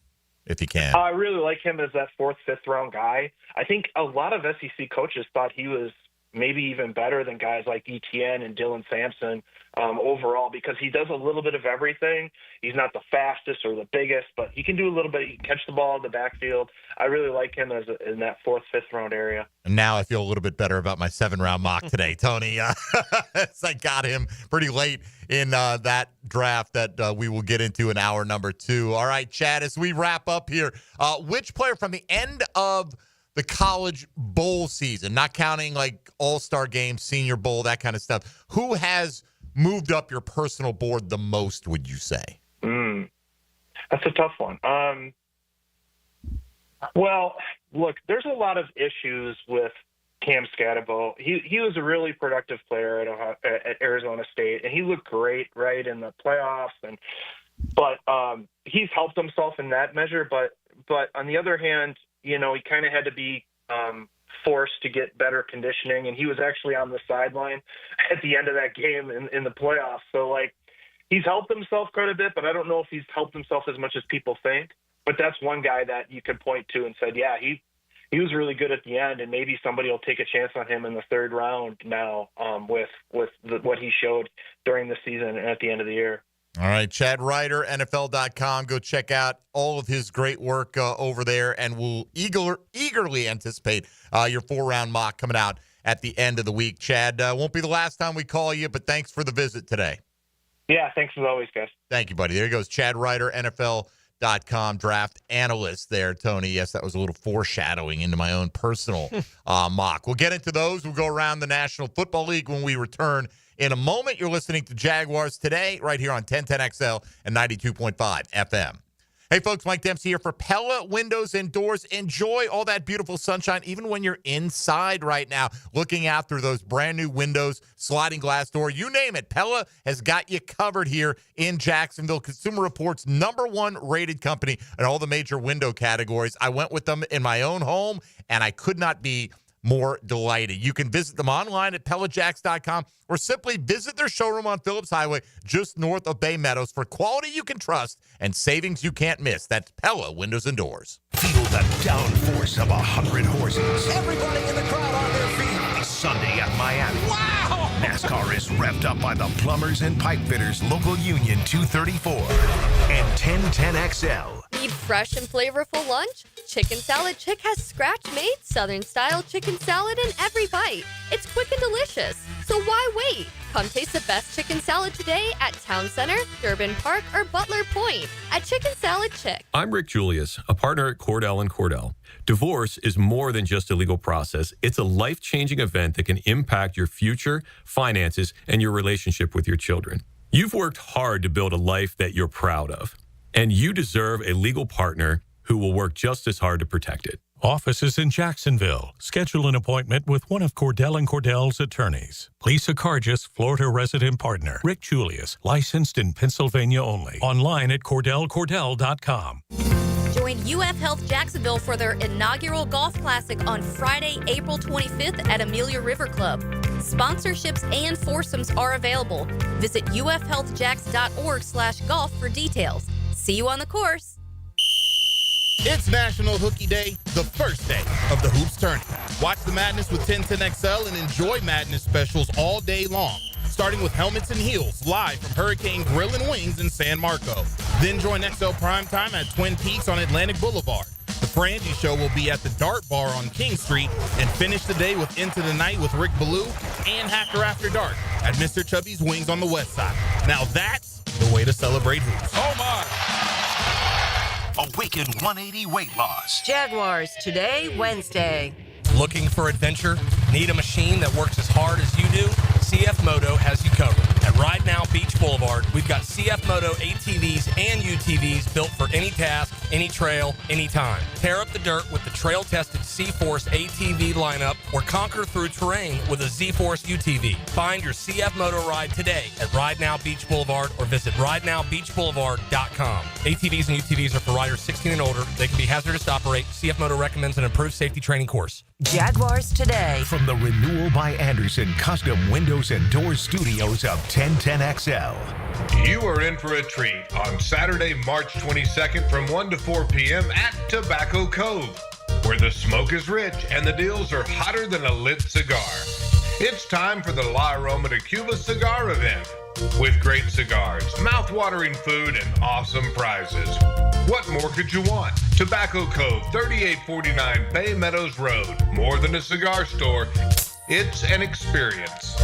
if you can.
I really like him as that 4th, 5th round guy. I think a lot of SEC coaches thought he was maybe even better than guys like Etienne and Dylan Sampson overall, because he does a little bit of everything. He's not the fastest or the biggest, but he can do a little bit. He can catch the ball in the backfield. I really like him in that 4th, 5th round area.
And now I feel a little bit better about my 7th-round mock today, Tony. I got him pretty late in that draft that we will get into in hour number 2. All right, Chad, as we wrap up here, which player from the end of the college bowl season, not counting like all-star games, senior bowl, that kind of stuff, who has moved up your personal board the most, would you say?
That's a tough one. Well, look, there's a lot of issues with Cam Scatterbo. He was a really productive player at Arizona State, and he looked great, right, in the playoffs. But he's helped himself in that measure. But on the other hand, he kind of had to be forced to get better conditioning, and he was actually on the sideline at the end of that game in the playoffs. So, he's helped himself quite a bit, but I don't know if he's helped himself as much as people think. But that's one guy that you could point to and said, yeah, he was really good at the end, and maybe somebody will take a chance on him in the 3rd round now with what he showed during the season and at the end of the year.
All right, Chad Reuter, NFL.com. Go check out all of his great work over there, and we'll eagerly anticipate your 4-round mock coming out at the end of the week. Chad, won't be the last time we call you, but thanks for the visit today.
Yeah, thanks as always, guys.
Thank you, buddy. There goes Chad Reuter, NFL.com draft analyst there, Tony. Yes, that was a little foreshadowing into my own personal mock. We'll get into those. We'll go around the National Football League when we return in a moment. You're listening to Jaguars Today right here on 1010XL and 92.5 FM. Hey, folks, Mike Dempsey here for Pella Windows and Doors. Enjoy all that beautiful sunshine, even when you're inside right now, looking out through those brand new windows, sliding glass door, you name it. Pella has got you covered here in Jacksonville. Consumer Reports' #1 rated company in all the major window categories. I went with them in my own home, and I could not be more delighted. You can visit them online at PellaJacks.com or simply visit their showroom on Phillips Highway just north of Bay Meadows for quality you can trust and savings you can't miss. That's Pella Windows and Doors.
Feel the downforce of 100 horses.
Everybody in the crowd on their feet.
Sunday at Miami.
Wow!
NASCAR is revved up by the Plumbers and Pipe Fitters Local Union 234 and 1010XL.
Need fresh and flavorful lunch? Chicken Salad Chick has scratch-made Southern-style chicken salad in every bite. It's quick and delicious, so why wait? Come taste the best chicken salad today at Town Center, Durbin Park, or Butler Point at Chicken Salad Chick.
I'm Rick Julius, a partner at Cordell & Cordell. Divorce is more than just a legal process. It's a life-changing event that can impact your future, finances, and your relationship with your children. You've worked hard to build a life that you're proud of, and you deserve a legal partner who will work just as hard to protect it.
Offices in Jacksonville. Schedule an appointment with one of Cordell & Cordell's attorneys. Lisa Cargis, Florida resident partner. Rick Julius, licensed in Pennsylvania only. Online at CordellCordell.com.
Join UF Health Jacksonville for their inaugural golf classic on Friday, April 25th at Amelia River Club. Sponsorships and foursomes are available. Visit ufhealthjacks.org/golf for details. See you on the course.
It's National Hookie Day, the first day of the Hoops Tournament. Watch the madness with 1010XL and enjoy madness specials all day long, starting with helmets and heels live from Hurricane Grill and Wings in San Marco. Then join XL Primetime at Twin Peaks on Atlantic Boulevard. The Frangie Show will be at the Dart Bar on King Street and finish the day with Into the Night with Rick Ballou and Hacker After Dark at Mr. Chubby's Wings on the West Side. Now that's the way to celebrate hoops.
Oh my! Awaken 180 weight loss.
Jaguars Today, Wednesday.
Looking for adventure? Need a machine that works as hard as you do? CF Moto has you covered. At Ride Now Beach Boulevard, we've got CF Moto ATVs and UTVs built for any task, any trail, anytime. Tear up the dirt with the trail-tested C-Force ATV lineup or conquer through terrain with a Z-Force UTV. Find your CF Moto ride today at Ride Now Beach Boulevard or visit ridenowbeachboulevard.com. ATVs and UTVs are for riders 16 and older. They can be hazardous to operate. CF Moto recommends an improved safety training course.
Jaguars Today.
From the Renewal by Anderson Custom Windows and Doors Studios of 1010XL.
You are in for a treat on Saturday, March 22nd from 1 to 4 p.m. at Tobacco Cove, where the smoke is rich and the deals are hotter than a lit cigar. It's time for the La Aroma de Cuba cigar event. With great cigars, mouth-watering food, and awesome prizes. What more could you want? Tobacco Cove, 3849 Bay Meadows Road. More than a cigar store, it's an experience.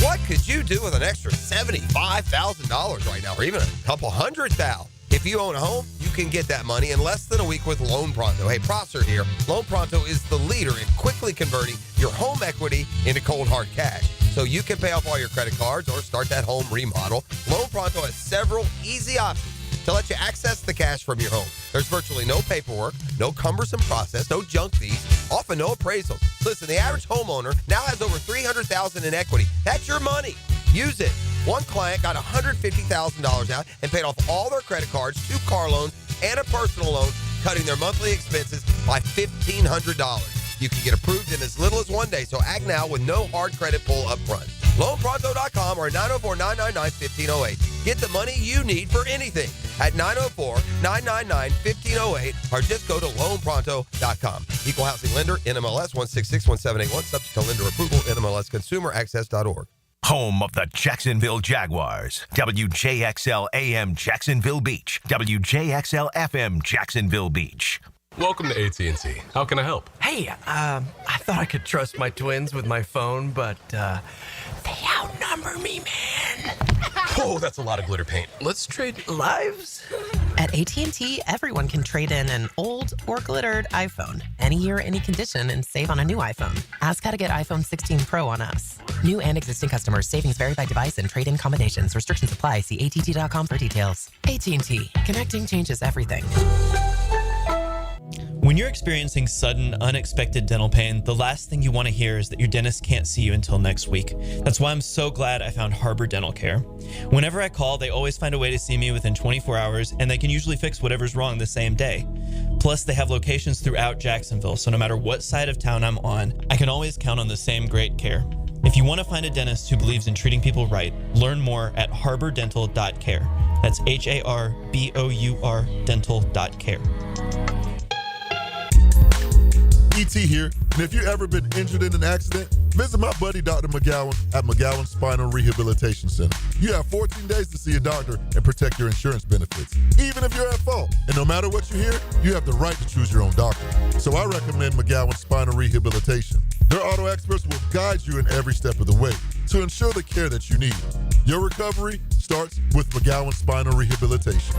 What could you do with an extra $75,000 right now, or even a couple $100,000? If you own a home, you can get that money in less than a week with Loan Pronto. Hey, Prosser here. Loan Pronto is the leader in quickly converting your home equity into cold hard cash, so you can pay off all your credit cards or start that home remodel. Loan Pronto has several easy options to let you access the cash from your home. There's virtually no paperwork, no cumbersome process, no junk fees, often no appraisals. Listen, the average homeowner now has over $300,000 in equity. That's your money. Use it. One client got $150,000 out and paid off all their credit cards, 2 car loans, and a personal loan, cutting their monthly expenses by $1,500. You can get approved in as little as 1 day, so act now with no hard credit pull up front. LoanPronto.com or 904-999-1508. Get the money you need for anything at 904-999-1508 or just go to LoanPronto.com. Equal housing lender, NMLS 1661781, subject to lender approval, NMLSconsumeraccess.org.
home of the Jacksonville Jaguars. WJXL AM Jacksonville Beach. WJXL FM Jacksonville Beach.
Welcome to AT&T. How can I help?
Hey, I thought I could trust my twins with my phone, but they outnumber me, man.
Oh, that's a lot of glitter paint. Let's trade
lives.
At AT&T, everyone can trade in an old or glittered iPhone any year, any condition, and save on a new iPhone. Ask how to get iPhone 16 Pro on us. New and existing customers. Savings vary by device and trade-in combinations. Restrictions apply. See att.com for details. AT&T. Connecting changes everything.
When you're experiencing sudden, unexpected dental pain, the last thing you want to hear is that your dentist can't see you until next week. That's why I'm so glad I found Harbor Dental Care. Whenever I call, they always find a way to see me within 24 hours, and they can usually fix whatever's wrong the same day. Plus, they have locations throughout Jacksonville, so no matter what side of town I'm on, I can always count on the same great care. If you want to find a dentist who believes in treating people right, learn more at harbordental.care. That's HARBOUR dental.care.
ET here, and if you've ever been injured in an accident, visit my buddy Dr. McGowan at McGowan Spinal Rehabilitation Center. You have 14 days to see a doctor and protect your insurance benefits, even if you're at fault. And no matter what you hear, you have the right to choose your own doctor. So I recommend McGowan Spinal Rehabilitation. Their auto experts will guide you in every step of the way to ensure the care that you need. Your recovery starts with McGowan Spinal Rehabilitation.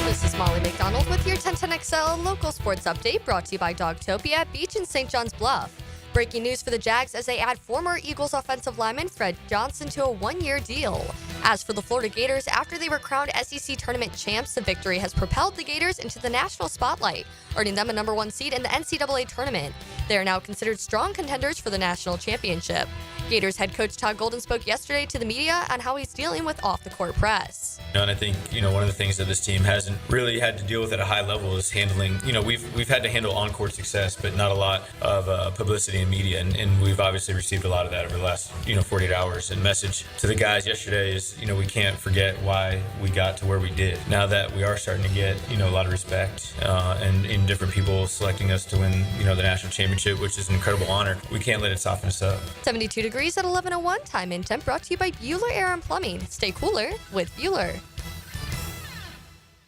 This is Molly McDonald with your 1010XL local sports update brought to you by Dogtopia Beach in St. John's Bluff. Breaking news for the Jags as they add former Eagles offensive lineman Fred Johnson to a one-year deal. As for the Florida Gators, after they were crowned SEC tournament champs, the victory has propelled the Gators into the national spotlight, earning them a number one seed in the NCAA tournament. They are now considered strong contenders for the national championship. Gators head coach Todd Golden spoke yesterday to the media on how he's dealing with off-the-court press.
And I think, one of the things that this team hasn't really had to deal with at a high level is handling, we've had to handle on-court success, but not a lot of publicity and media. And we've obviously received a lot of that over the last, 48 hours. And message to the guys yesterday is, we can't forget why we got to where we did. Now that we are starting to get, a lot of respect and different people selecting us to win, the national championship, which is an incredible honor, we can't let it soften us up.
72 degrees at 11:01 time in temp, brought to you by Bueller Air and Plumbing. Stay cooler with Bueller.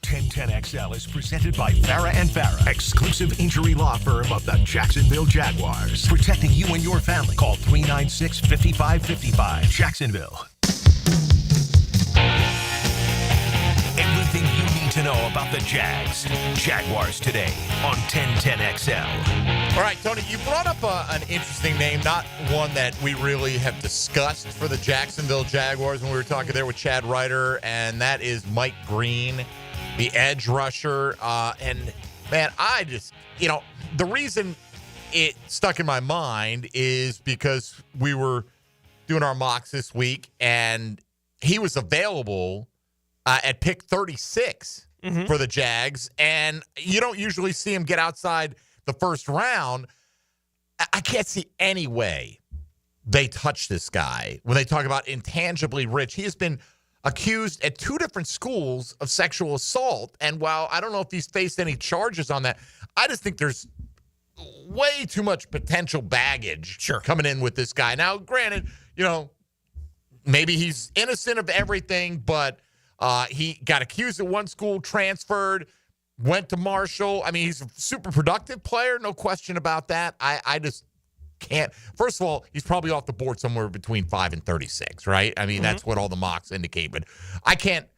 1010XL is presented by Farah and Farah, exclusive injury law firm of the Jacksonville Jaguars. Protecting you and your family. Call 396-5555. Jacksonville. Everything you need to know about the Jags. Jaguars Today on 1010XL.
All right, Tony, you brought up an interesting name, not one that we really have discussed for the Jacksonville Jaguars when we were talking there with Chad Reuter, and that is Mike Green, the edge rusher. And, man, I just, the reason it stuck in my mind is because we were doing our mocks this week, and he was available at pick 36 for the Jags, and you don't usually see him get outside the first round. I can't see any way they touch this guy when they talk about intangibly rich. He has been accused at two different schools of sexual assault, and while I don't know if he's faced any charges on that, I just think there's way too much potential baggage coming in with this guy. Now, granted, maybe he's innocent of everything, but he got accused at one school, transferred, went to Marshall. I mean, he's a super productive player, no question about that. I just can't. First of all, he's probably off the board somewhere between 5 and 36, right? I mean, that's what all the mocks indicate. But I can't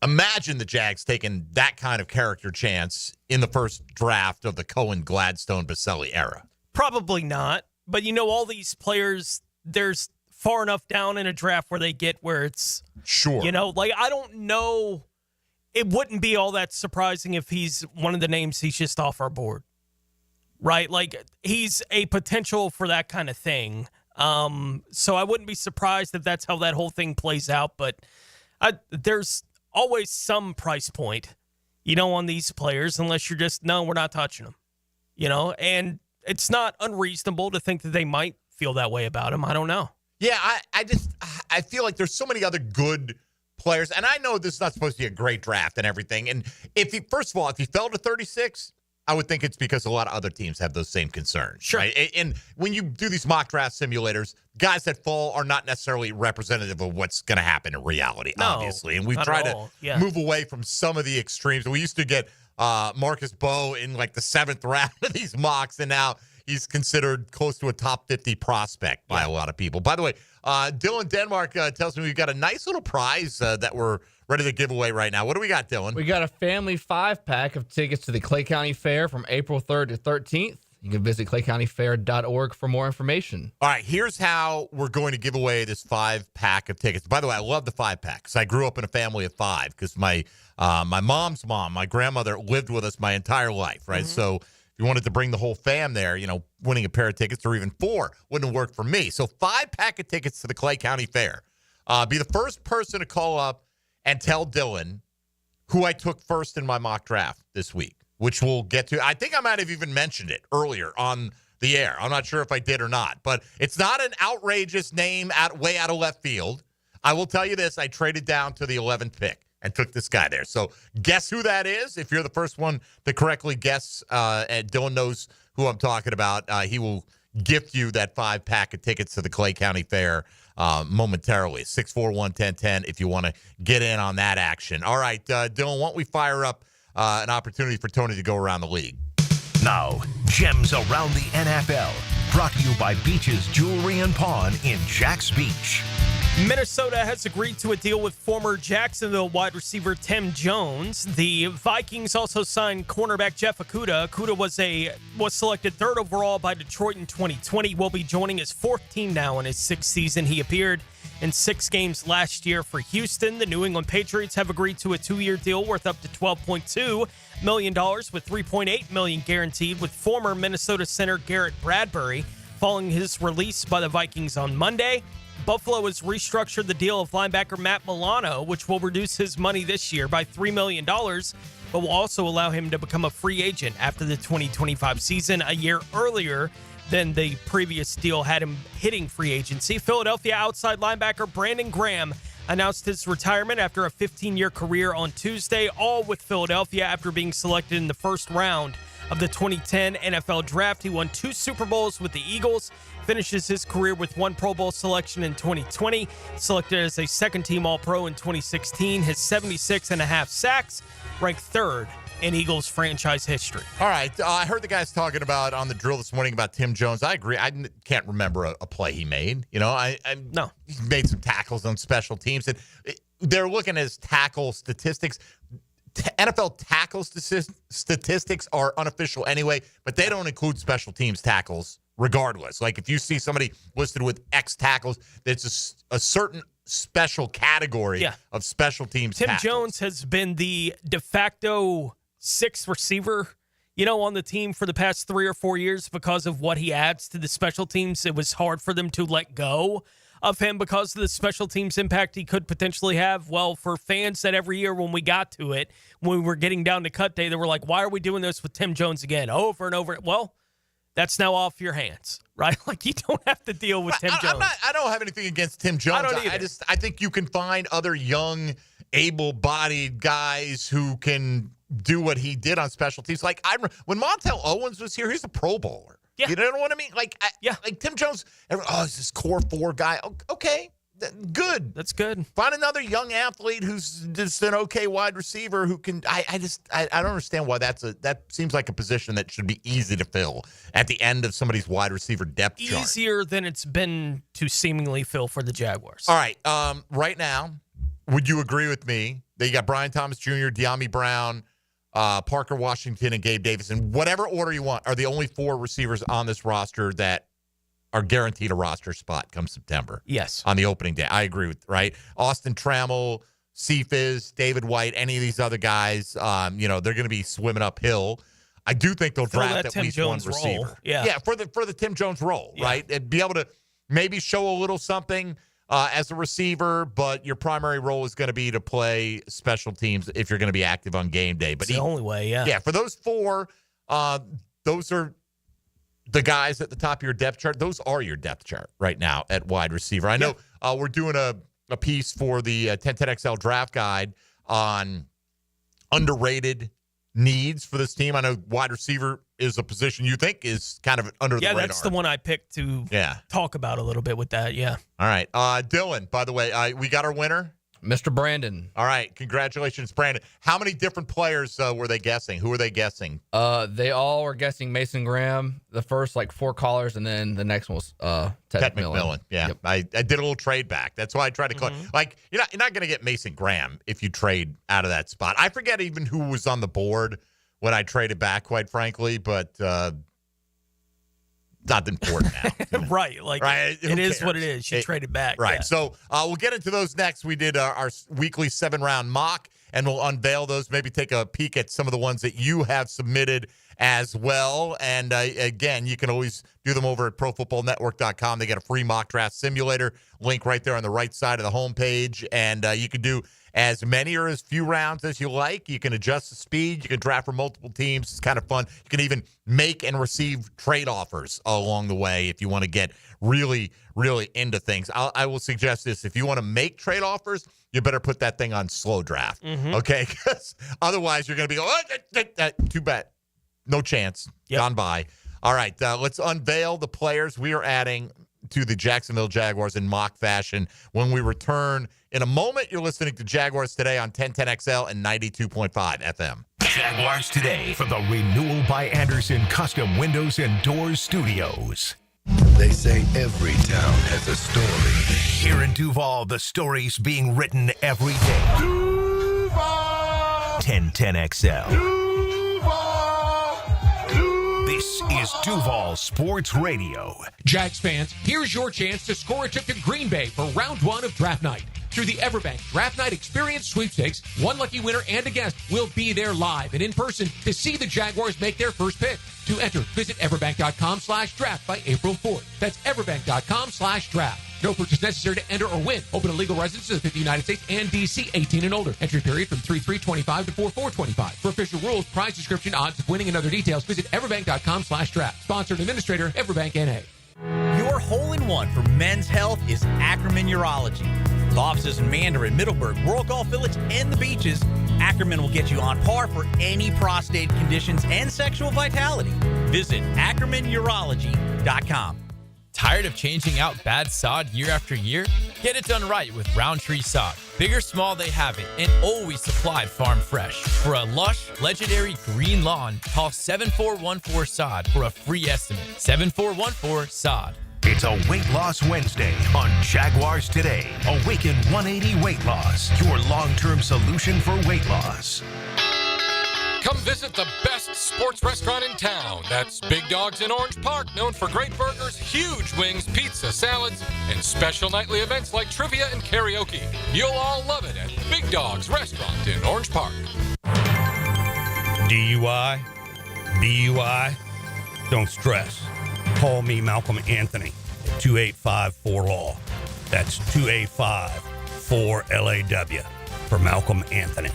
imagine the Jags taking that kind of character chance in the first draft of the Cohen, Gladstone, Baselli era.
Probably not. But, all these players, there's far enough down in a draft where they get where it's I don't know. It wouldn't be all that surprising if he's one of the names he's just off our board, right? Like, he's a potential for that kind of thing. So I wouldn't be surprised if that's how that whole thing plays out. But there's always some price point, on these players, unless you're just, no, we're not touching them, and it's not unreasonable to think that they might feel that way about him. I don't know.
Yeah, I feel like there's so many other good players, and I know this is not supposed to be a great draft and everything. And if he fell to 36, I would think it's because a lot of other teams have those same concerns.
Sure.
Right? And when you do these mock draft simulators, guys that fall are not necessarily representative of what's going to happen in reality, obviously. And we try to move away from some of the extremes. We used to get Marcus Bowe in like the 7th round of these mocks, and now he's considered close to a top 50 prospect by a lot of people. By the way, Dylan Denmark tells me we've got a nice little prize that we're ready to give away right now. What do we got, Dylan?
We got a family 5-pack of tickets to the Clay County Fair from April 3rd to 13th. You can visit claycountyfair.org for more information.
All right, here's how we're going to give away this 5-pack of tickets. By the way, I love the 5-pack because I grew up in a family of 5 because my mom's mom, my grandmother, lived with us my entire life, right? So if you wanted to bring the whole fam there, winning a pair of tickets or even 4 wouldn't work for me. So 5-pack of tickets to the Clay County Fair. Be the first person to call up and tell Dylan who I took first in my mock draft this week, which we'll get to. I think I might have even mentioned it earlier on the air. I'm not sure if I did or not, but it's not an outrageous name way out of left field. I will tell you this. I traded down to the 11th pick and took this guy there. So guess who that is. If you're the first one to correctly guess, and Dylan knows who I'm talking about, he will gift you that 5-pack of tickets to the Clay County Fair momentarily. 641-1010 if you want to get in on that action. All right, Dylan, why don't we fire up an opportunity for Tony to go around the league?
Now, Gems Around the NFL, brought to you by Beach's Jewelry and Pawn in Jax Beach.
Minnesota has agreed to a deal with former Jacksonville wide receiver Tim Jones. The Vikings also signed cornerback Jeff Okudah. Okudah was selected 3rd overall by Detroit in 2020. Will be joining his 4th team now in his 6th season. He appeared in 6 games last year for Houston. The New England Patriots have agreed to a 2-year deal worth up to $12.2 million with $3.8 million guaranteed with former Minnesota center Garrett Bradbury following his release by the Vikings on Monday. Buffalo has restructured the deal of linebacker Matt Milano, which will reduce his money this year by $3 million, but will also allow him to become a free agent after the 2025 season, a year earlier than the previous deal had him hitting free agency. Philadelphia outside linebacker Brandon Graham announced his retirement after a 15-year career on Tuesday, all with Philadelphia after being selected in the first round of the 2010 NFL Draft. He won 2 Super Bowls with the Eagles, finishes his career with 1 Pro Bowl selection in 2020, selected as a 2nd-team All-Pro in 2016. His 76.5 sacks, ranked 3rd in Eagles franchise history.
All right, I heard the guys talking about on the drill this morning about Tim Jones. I agree. I can't remember a play he made. No. He made some tackles on special teams. And they're looking at his tackle statistics. NFL tackle statistics are unofficial anyway, but they don't include special teams tackles regardless. Like if you see somebody listed with X tackles, it's a certain special category of special teams
Tim
tackles.
Jones has been the de facto 6th receiver, on the team for the past 3 or 4 years because of what he adds to the special teams. It was hard for them to let go of him because of the special teams impact he could potentially have. Well, for fans that every year when we got to it, when we were getting down to cut day, they were like, why are we doing this with Tim Jones again over and over? Well, that's now off your hands, right? Like you don't have to deal with Tim Jones.
I don't have anything against Tim Jones.
I don't either.
I think you can find other young, able-bodied guys who can do what he did on special teams. Like when Montel Owens was here, he's a Pro Bowler. Yeah. You know what I mean? Like Tim Jones, is this core 4 guy. Okay, good.
That's good.
Find another young athlete who's just an okay wide receiver who can. I don't understand why that seems like a position that should be easy to fill at the end of somebody's wide receiver depth chart.
Easier than it's been to seemingly fill for the Jaguars.
All right, right now, would you agree with me that you got Brian Thomas Jr., De'Ami Brown, Parker Washington, and Gabe Davis, in whatever order you want, are the only 4 receivers on this roster that are guaranteed a roster spot come September?
Yes.
On the opening day. I agree with, right? Austin Trammell, Cephas, David White, any of these other guys, they're going to be swimming uphill. I do think they'll draft at
Tim
least
Jones
one receiver.
Role. Yeah.
Yeah, for the Tim Jones role, right? And be able to maybe show a little something as a receiver, but your primary role is going to be to play special teams if you're going to be active on game day. But
it's the only way, yeah.
Yeah, for those 4, those are the guys at the top of your depth chart. Those are your depth chart right now at wide receiver. I know we're doing a piece for the 1010XL draft guide on underrated needs for this team? I know wide receiver is a position you think is kind of under the radar.
Yeah, that's the one I picked to talk about a little bit with that, yeah.
All right. Dylan, by the way, we got our winner?
Mr. Brandon.
All right. Congratulations, Brandon. How many different players were they guessing? Who were they guessing?
They all were guessing Mason Graham, the first 4 callers, and then the next one was Ted McMillan.
Yeah. Yep. I did a little trade back. That's why I tried to call. You're not going to get Mason Graham if you trade out of that spot. I forget even who was on the board when I traded back, quite frankly, but not important now.
Right. It is what it is. She traded back.
Right.
Yeah.
So we'll get into those next. We did our weekly 7-round mock, and we'll unveil those, maybe take a peek at some of the ones that you have submitted as well. And again, you can always do them over at profootballnetwork.com. They got a free mock draft simulator link right there on the right side of the homepage. And you can do as many or as few rounds as you like. You can adjust the speed. You can draft for multiple teams. It's kind of fun. You can even make and receive trade offers along the way if you want to get really, really into things. I will suggest this. If you want to make trade offers, you better put that thing on slow draft, okay? Because otherwise you're going to be too bad. No chance. Gone by. All right, let's unveil the players we are adding to the Jacksonville Jaguars in mock fashion when we return in a moment. You're listening to Jaguars Today on 1010XL and 92.5 FM.
Jaguars Today from the Renewal by Anderson Custom Windows and Doors Studios.
They say every town has a story.
Here in Duval, the stories being written every day. Duval! 1010XL.
Duval!
This is Duval Sports Radio.
Jags fans, here's your chance to score a trip to Green Bay for round 1 of draft night. Through the Everbank Draft Night Experience Sweepstakes, one lucky winner and a guest will be there live and in person to see the Jaguars make their first pick. To enter, visit everbank.com/draft by April 4th. That's everbank.com/draft. No purchase necessary to enter or win. Open to legal residents of the 50 United States and D.C. 18 and older. Entry period from 3/3/25 to 4/4/25. For official rules, prize description, odds of winning, and other details, visit everbank.com/draft. Sponsored administrator, Everbank N.A.
Your hole-in-one for men's health is Ackerman Urology. With offices in Mandarin, Middleburg, Rural Golf Village, and the beaches, Ackerman will get you on par for any prostate conditions and sexual vitality. Visit AckermanUrology.com.
Tired of changing out bad sod year after year? Get it done right with Roundtree Sod. Big or small, they have it, and always supplied farm fresh. For a lush, legendary green lawn, call 7414-SOD for a free estimate. 7414-SOD.
It's a Weight Loss Wednesday on Jaguars Today. Awaken 180 Weight Loss, your long-term solution for weight loss.
Come visit the best sports restaurant in town. That's Big Dogs in Orange Park, known for great burgers, huge wings, pizza, salads, and special nightly events like trivia and karaoke. You'll all love it at Big Dogs Restaurant in Orange Park.
DUI, BUI, don't stress. Call me Malcolm Anthony at 285-4LAW. That's 285-4LAW for Malcolm Anthony.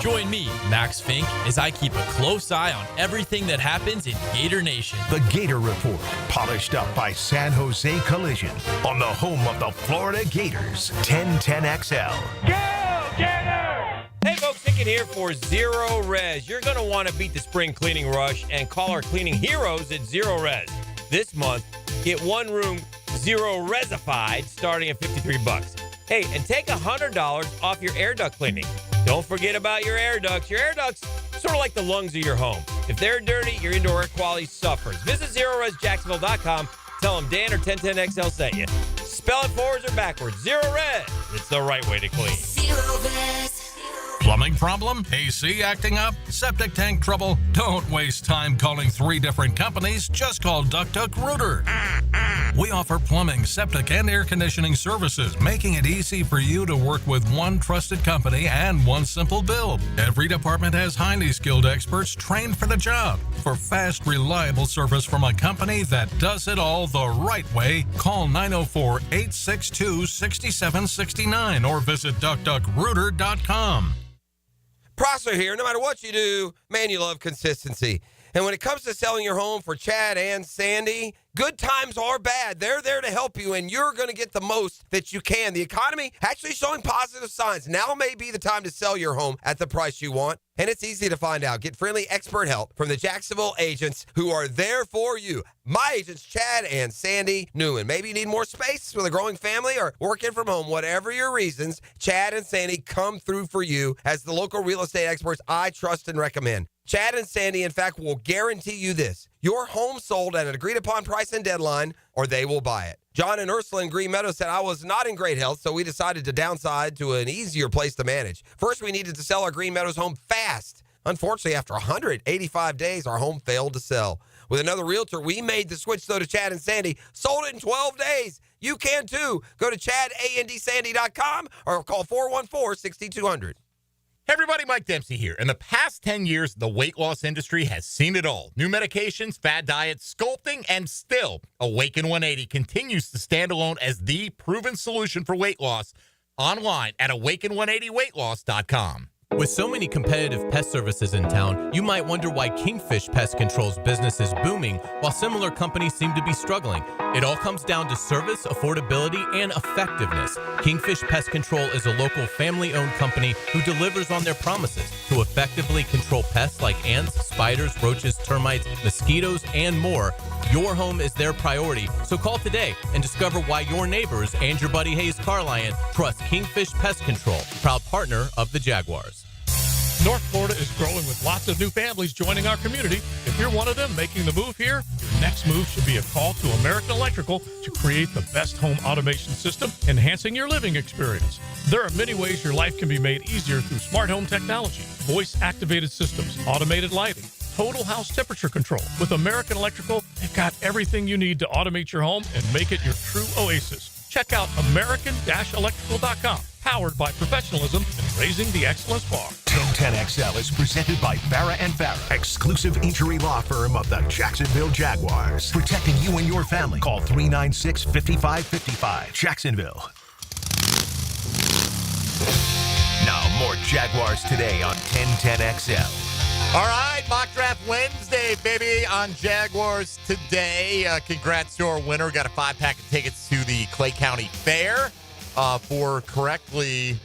Join me, Max Fink, as I keep a close eye on everything that happens in Gator Nation.
The Gator Report, polished up by San Jose Collision on the home of the Florida Gators, 1010XL.
Go, Gator! Hey folks, Hickett here for Zero Res. You're going to want to beat the spring cleaning rush and call our cleaning heroes at Zero Res. This month, get one room Zero Resified starting at $53. Hey, and take $100 off your air duct cleaning. Don't forget about your air ducts. Your air ducts, sort of like the lungs of your home. If they're dirty, your indoor air quality suffers. Visit ZeroResJacksonville.com. Tell them Dan or 1010XL sent you. Spell it forwards or backwards. Zero Res. It's the right way to clean.
Zero Res.
Plumbing problem? AC acting up? Septic tank trouble? Don't waste time calling 3 different companies. Just call Duck Reuter. We offer plumbing, septic, and air conditioning services, making it easy for you to work with one trusted company and one simple bill. Every department has highly skilled experts trained for the job. For fast, reliable service from a company that does it all the right way, call 904-862-6769 or visit duckreuter.com.
Prosser here. No matter what you do, man, you love consistency. And when it comes to selling your home for Chad and Sandy, Good times are bad. They're there to help you, and you're going to get the most that you can. The economy actually showing positive signs. Now may be the time to sell your home at the price you want, and it's easy to find out. Get friendly expert help from the Jacksonville agents who are there for you. My agents, Chad and Sandy Newman. Maybe you need more space with a growing family or working from home. Whatever your reasons, Chad and Sandy come through for you as the local real estate experts I trust and recommend. Chad and Sandy, in fact, will guarantee you this. Your home sold at an agreed-upon price and deadline, or they will buy it. John and Ursula in Green Meadows said, I was not in great health, so we decided to downside to an easier place to manage. First, we needed to sell our Green Meadows home fast. Unfortunately, after 185 days, our home failed to sell. With another realtor, we made the switch, though, to Chad and Sandy. Sold it in 12 days. You can, too. Go to chadandsandy.com or call 414-6200.
Hey everybody, Mike Dempsey here. In the past 10 years, the weight loss industry has seen it all. New medications, fad diets, sculpting, and still, Awaken 180 continues to stand alone as the proven solution for weight loss online at awaken180weightloss.com.
With so many competitive pest services in town, you might wonder why Kingfish Pest Control's business is booming while similar companies seem to be struggling. It all comes down to service, affordability, and effectiveness. Kingfish Pest Control is a local family-owned company who delivers on their promises to effectively control pests like ants, spiders, roaches, termites, mosquitoes, and more. Your home is their priority, so call today and discover why your neighbors and your buddy Hayes Carlion trust Kingfish Pest Control, proud partner of the Jaguars.
North Florida is growing with lots of new families joining our community. If you're one of them making the move here, your next move should be a call to American Electrical to create the best home automation system, enhancing your living experience. There are many ways your life can be made easier through smart home technology, voice-activated systems, automated lighting, total house temperature control. With American Electrical, they've got everything you need to automate your home and make it your true oasis. Check out American-Electrical.com. Powered by professionalism and raising the excellence bar.
1010XL is presented by Farah & Farah, exclusive injury law firm of the Jacksonville Jaguars. Protecting you and your family. Call 396-5555. Jacksonville. Now more Jaguars Today on 1010XL.
All right, Mock Draft Wednesday, baby, on Jaguars Today. Congrats to our winner. Got a 5-pack of tickets to the Clay County Fair. For correctly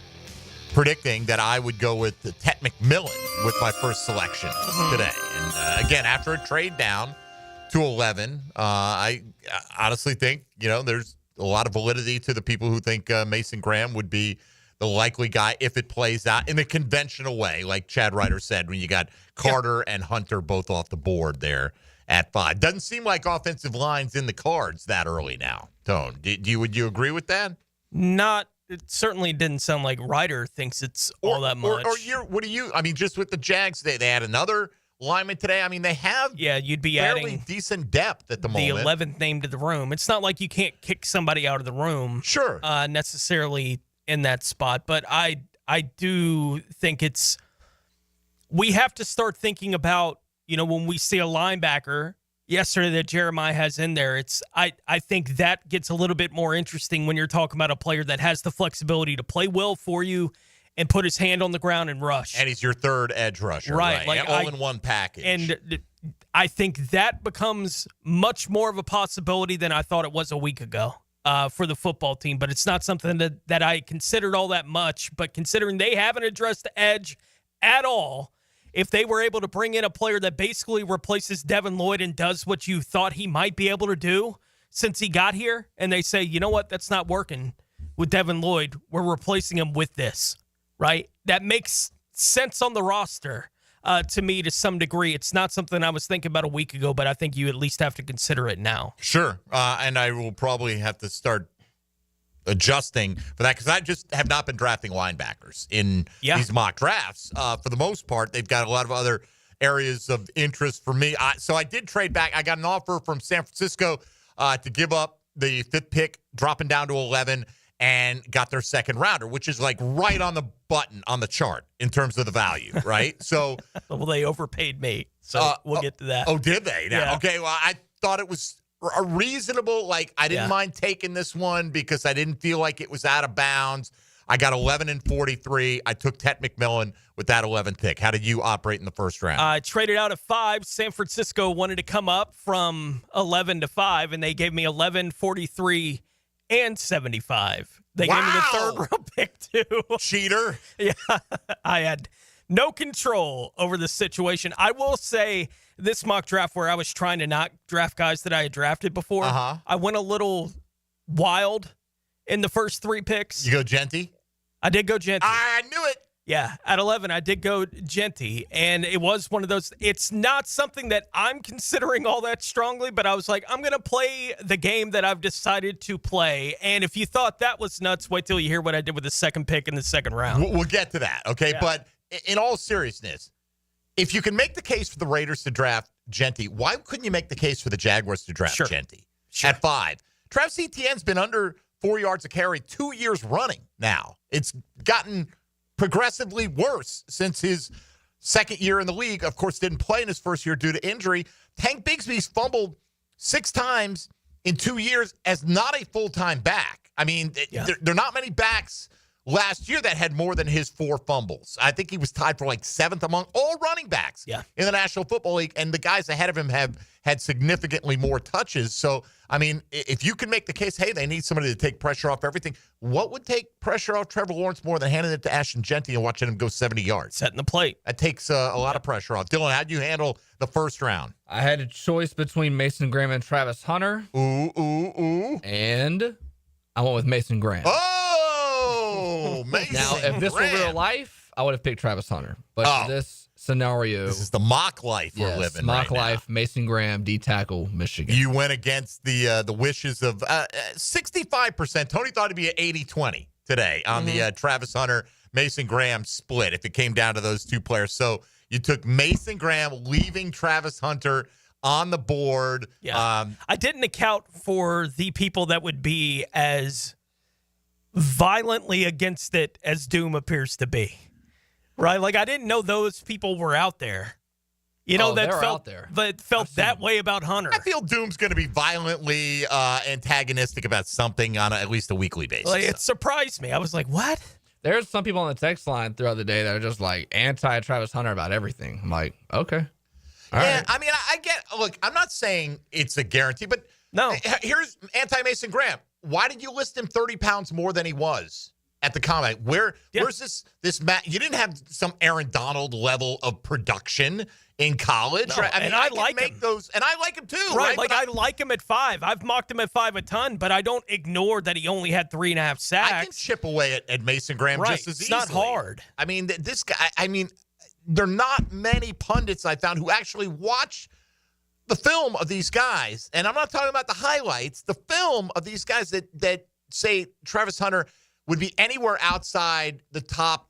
predicting that I would go with Tet McMillan with my first selection today. And again, after a trade down to 11, I honestly think, there's a lot of validity to the people who think Mason Graham would be the likely guy if it plays out in the conventional way, like Chad Reuter said, when you got Carter and Hunter both off the board there at 5. Doesn't seem like offensive line's in the cards that early now. Tone, would you agree with that?
It certainly didn't sound like Ryder thinks it's all that much.
What do you, just with the Jags, they had another lineman today. They have
you'd be
fairly
adding
decent depth at the moment.
The 11th name to the room. It's not like you can't kick somebody out of the room.
Sure.
Necessarily in that spot. But I do think we have to start thinking about, when we see a linebacker yesterday that Jeremiah has in there, I think that gets a little bit more interesting when you're talking about a player that has the flexibility to play well for you and put his hand on the ground and rush.
And he's your third edge rusher, right?
Like
all in one package.
And I think that becomes much more of a possibility than I thought it was a week ago for the football team. But it's not something that I considered all that much. But considering they haven't addressed the edge at all, if they were able to bring in a player that basically replaces Devin Lloyd and does what you thought he might be able to do since he got here, and they say, you know what, that's not working with Devin Lloyd, we're replacing him with this, right? That makes sense on the roster to me to some degree. It's not something I was thinking about a week ago, but I think you at least have to consider it now.
Sure, and I will probably have to start adjusting for that because I just have not been drafting linebackers in these mock drafts. For the most part, they've got a lot of other areas of interest for me. So I did trade back. I got an offer from San Francisco to give up the 5th pick, dropping down to 11, and got their second rounder, which is like right on the button on the chart in terms of the value, right? So,
well, they overpaid me, so we'll get to that.
Oh, did they? Now, okay. Well, I thought it was a reasonable, I didn't mind taking this one because I didn't feel like it was out of bounds. I got 11 and 43. I took Ted McMillan with that 11th pick. How did you operate in the first round?
I traded out of 5. San Francisco wanted to come up from 11 to 5, and they gave me 11, 43, and 75. They gave me the third round pick, too.
Cheater.
Yeah, I had no control over the situation. I will say this mock draft where I was trying to not draft guys that I had drafted before, I went a little wild in the first 3 picks.
You go Genty?
I did go Genty.
I knew it.
Yeah, at 11, I did go Genty, and it was one of those. It's not something that I'm considering all that strongly, but I was like, I'm going to play the game that I've decided to play. And if you thought that was nuts, wait till you hear what I did with the second pick in the second round.
We'll get to that, okay?
Yeah.
But in all seriousness, if you can make the case for the Raiders to draft Genty, why couldn't you make the case for the Jaguars to draft Genty at 5? Travis Etienne's been under 4 yards a carry 2 years running now. It's gotten progressively worse since his second year in the league. Of course, didn't play in his first year due to injury. Tank Bigsby's fumbled 6 times in 2 years as not a full-time back. I mean, there are not many backs last year that had more than his 4 fumbles. I think he was tied for like 7th among all running backs in the National Football League, and the guys ahead of him have had significantly more touches. So, I mean, if you can make the case, hey, they need somebody to take pressure off everything, what would take pressure off Trevor Lawrence more than handing it to Ashton Genty and watching him go 70 yards?
Setting the plate.
That takes a lot of pressure off. Dylan, how'd you handle the first round?
I had a choice between Mason Graham and Travis Hunter. And I went with Mason Graham.
Oh, Mason
Now, if this were real life, I would have picked Travis Hunter. But for this scenario,
this is the mock life we're living
mock
right
life.
now.
Mason Graham, D tackle, Michigan.
You went against the wishes of 65%. Tony thought it'd be an 80-20 today on the Travis Hunter, Mason Graham split if it came down to those 2 players. So you took Mason Graham, leaving Travis Hunter on the board.
Yeah. I didn't account for the people that would be as violently against it as Doom appears to be. Right? Like, I didn't know those people were out there. You know, that felt that way about Hunter.
I feel Doom's going to be violently antagonistic about something on at least a weekly basis.
Like, it surprised me. I was like, what?
There's some people on the text line throughout the day that are just like anti-Travis Hunter about everything. I'm like, okay. All right.
I mean, I get, look, I'm not saying it's a guarantee, but
no.
Here's anti-Mason Graham. Why did you list him 30 pounds more than he was at the combine? Where's this Matt? You didn't have some Aaron Donald level of production in college.
No,
right? I mean,
and I like
make
him.
those, and I like him too.
Right,
Right?
like I like him at 5. I've mocked him at 5 a ton, but I don't ignore that he only had 3.5 sacks.
I can chip away at Mason Graham just as easily.
It's not hard.
I mean, this guy, there are not many pundits I found who actually watch the film of these guys. And I'm not talking about the highlights, the film of these guys that say Travis Hunter would be anywhere outside the top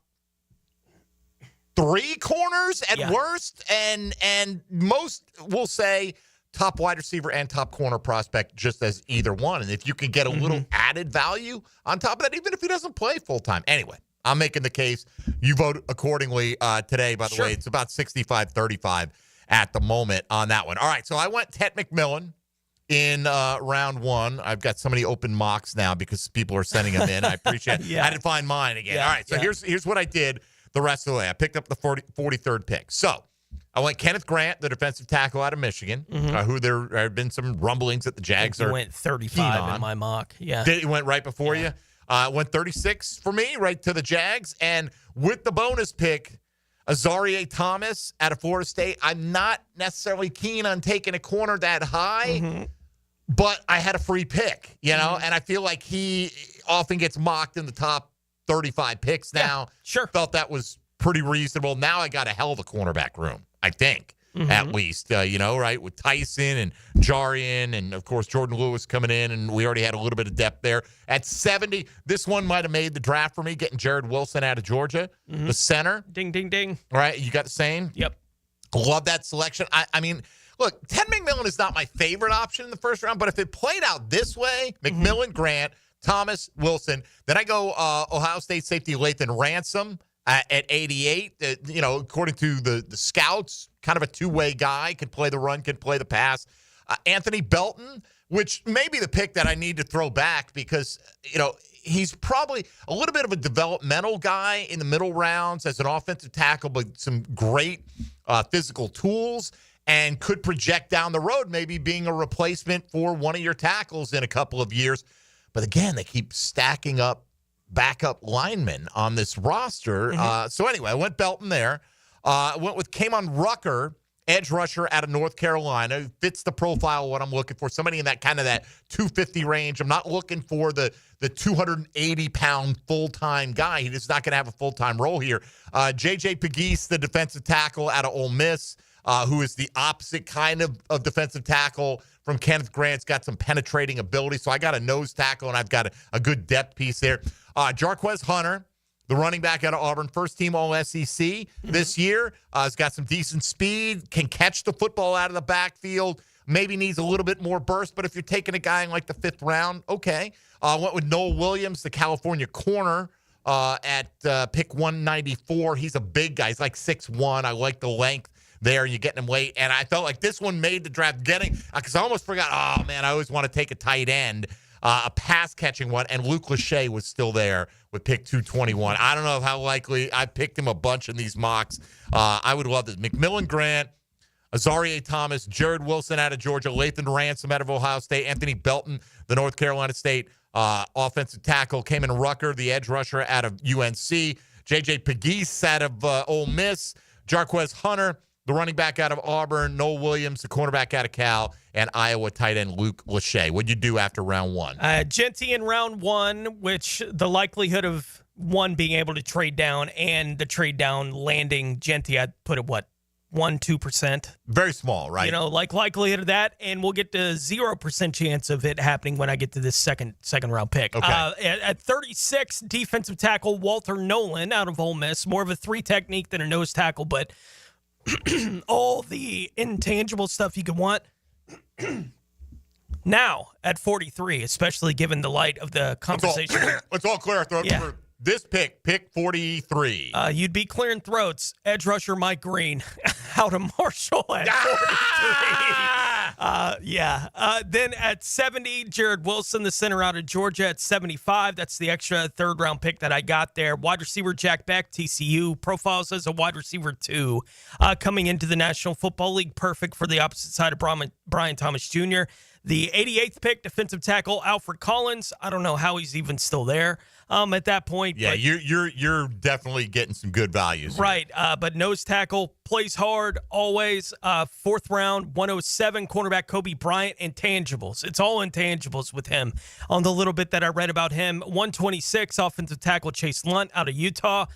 3 corners at worst. And most will say top wide receiver and top corner prospect just as either one. And if you can get a little added value on top of that, even if he doesn't play full time. Anyway, I'm making the case. You vote accordingly today, by the way. It's about 65-35 at the moment on that one. All right, so I went Ted McMillan in round 1. I've got so many open mocks now because people are sending them in. I appreciate it. I had to find mine again. All right, so here's what I did the rest of the way. I picked up the 43rd pick. So I went Kenneth Grant, the defensive tackle out of Michigan, who there have been some rumblings that the Jags are
went 35 in my mock. Yeah.
It went right before you? Went 36 for me, right to the Jags. And with the bonus pick, Azareye'h Thomas out of Florida State. I'm not necessarily keen on taking a corner that high, but I had a free pick, you know, and I feel like he often gets mocked in the top 35 picks now. Felt that was pretty reasonable. Now I got a hell of a cornerback room, I think, at least, right, with Tyson and Jarian and, of course, Jordan Lewis coming in, and we already had a little bit of depth there. At 70, this one might have made the draft for me, getting Jared Wilson out of Georgia, the center.
Ding, ding, ding.
All right, you got the same?
Yep.
Love that selection. I mean, look, Ted McMillan is not my favorite option in the first round, but if it played out this way, McMillan, Grant, Thomas, Wilson, then I go Ohio State safety Lathan Ransom at 88. According to the scouts, kind of a two-way guy, can play the run, can play the pass. Anthony Belton, which may be the pick that I need to throw back because, he's probably a little bit of a developmental guy in the middle rounds as an offensive tackle, but some great physical tools, and could project down the road, maybe being a replacement for one of your tackles in a couple of years. But again, they keep stacking up backup linemen on this roster. So anyway, I went Belton there. Went with Kamon Rucker, edge rusher out of North Carolina. Fits the profile of what I'm looking for. Somebody in that kind of that 250 range. I'm not looking for the 280-pound full-time guy. He's just not going to have a full-time role here. J.J. Pegues, the defensive tackle out of Ole Miss, who is the opposite kind of defensive tackle from Kenneth Grant's got some penetrating ability. So I got a nose tackle, and I've got a good depth piece there. Jarquez Hunter, the running back out of Auburn, first-team All-SEC this year. Has got some decent speed, can catch the football out of the backfield, maybe needs a little bit more burst, but if you're taking a guy in like the 5th round, okay. Went with Noah Williams, the California corner, at pick 194. He's a big guy. He's like 6'1". I like the length there. You're getting him late. And I felt like this one made the draft because I almost forgot, oh, man, I always want to take a tight end. A pass-catching one, and Luke Lachey was still there with pick 221. I don't know how likely. I picked him a bunch in these mocks. I would love this. McMillan Grant, Azarie Thomas, Jared Wilson out of Georgia, Lathan Ransom out of Ohio State, Anthony Belton, the North Carolina State offensive tackle, Kamon Rucker, the edge rusher out of UNC, J.J. Pegues out of Ole Miss, Jarquez Hunter, the running back out of Auburn, Noel Williams, the cornerback out of Cal, and Iowa tight end Luke Lachey. What'd you do after round one?
Genty in round one, which the likelihood of one being able to trade down and the trade down landing Genty, I'd put it, 1-2%?
Very small, right?
Likelihood of that, and we'll get to 0% chance of it happening when I get to this second round pick.
Okay.
At 36, defensive tackle Walter Nolan out of Ole Miss, more of a 3 technique than a nose tackle, but all the intangible stuff you could want. Now, at 43, especially given the light of the conversation.
Let's all clear our throat for this pick 43.
You'd be clearing throats. Edge rusher Mike Green out of Marshall at 43. Then at 70, Jared Wilson, the center out of Georgia at 75. That's the extra 3rd round pick that I got there. Wide receiver Jack Beck, TCU, profiles as a wide receiver 2. Coming into the National Football League, perfect for the opposite side of Brian Thomas Jr. The 88th pick, defensive tackle Alfred Collins. I don't know how he's even still there at that point.
Yeah, you're definitely getting some good values.
Right, but nose tackle, plays hard, always. 4th round, 107, cornerback Kobe Bryant, intangibles. It's all intangibles with him. On the little bit that I read about him, 126, offensive tackle Chase Lunt out of Utah.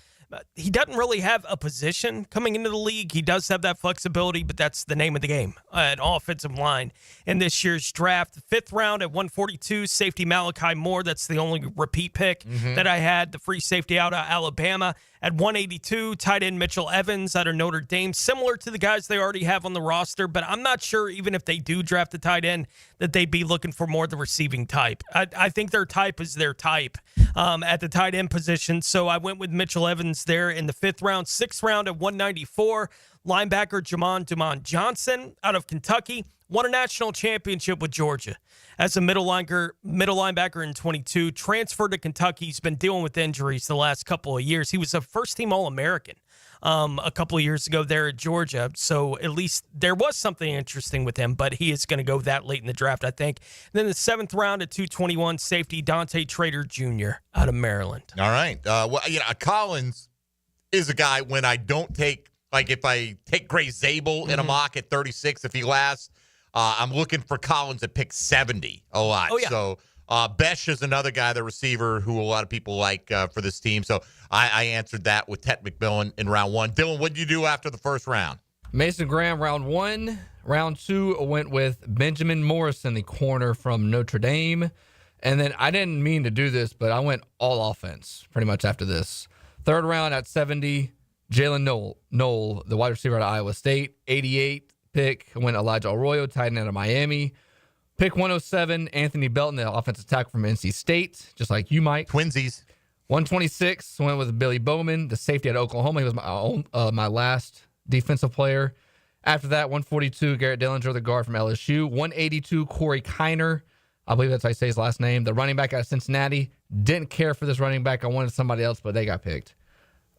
He doesn't really have a position coming into the league. He does have that flexibility, but that's the name of the game, an offensive line. In this year's draft, 5th round at 142, safety Malachi Moore. That's the only repeat pick that I had. The free safety out of Alabama. At 182, tight end Mitchell Evans out of Notre Dame. Similar to the guys they already have on the roster, but I'm not sure even if they do draft a tight end that they'd be looking for more the receiving type. I think their type is their type at the tight end position. So I went with Mitchell Evans there in the 5th round. 6th round at 194, linebacker Jamon Dumont Johnson out of Kentucky. Won a national championship with Georgia as a middle linebacker in 22. Transferred to Kentucky. He's been dealing with injuries the last couple of years. He was a first-team All-American a couple of years ago there at Georgia. So at least there was something interesting with him, but he is going to go that late in the draft, I think. And then the 7th round at 221, safety Dante Trader Jr. out of Maryland.
All right. Collins is a guy when I don't take, like if I take Gray Zabel in a mock at 36, if he lasts, I'm looking for Collins at pick 70 a lot.
Oh, yeah.
So Besh is another guy, the receiver, who a lot of people like for this team. So I answered that with Tet McMillan in round 1. Dylan, what did you do after the 1st round?
Mason Graham, round 1. Round 2, I went with Benjamin Morrison, the corner from Notre Dame. And then I didn't mean to do this, but I went all offense pretty much after this. 3rd round at 70, Jalen Knoll, the wide receiver out of Iowa State. 88 pick, I went Elijah Arroyo, tight end out of Miami. Pick 107, Anthony Belton, the offensive tackle from NC State, just like you, Mike.
Twinsies.
126, went with Billy Bowman, the safety at Oklahoma. He was my last defensive player. After that, 142, Garrett Dillinger, the guard from LSU. 182, Corey Kiner, I believe that's how you say his last name. The running back out of Cincinnati. Didn't care for this running back. I wanted somebody else, but they got picked.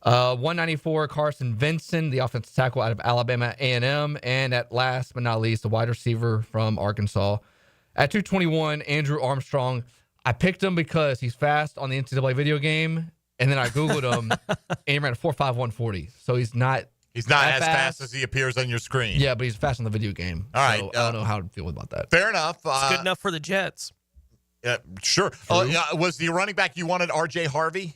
194, Carson Vinson, the offensive tackle out of Alabama A&M. And at last but not least, the wide receiver from Arkansas. At 221, Andrew Armstrong. I picked him because he's fast on the NCAA video game. And then I Googled him, and he ran a 4.5 140. So he's not
as fast as he appears on your screen.
Yeah, but he's fast on the video game.
All right.
So I don't know how to feel about that.
Fair enough.
It's good enough for the Jets.
Sure. Was the running back you wanted R.J. Harvey?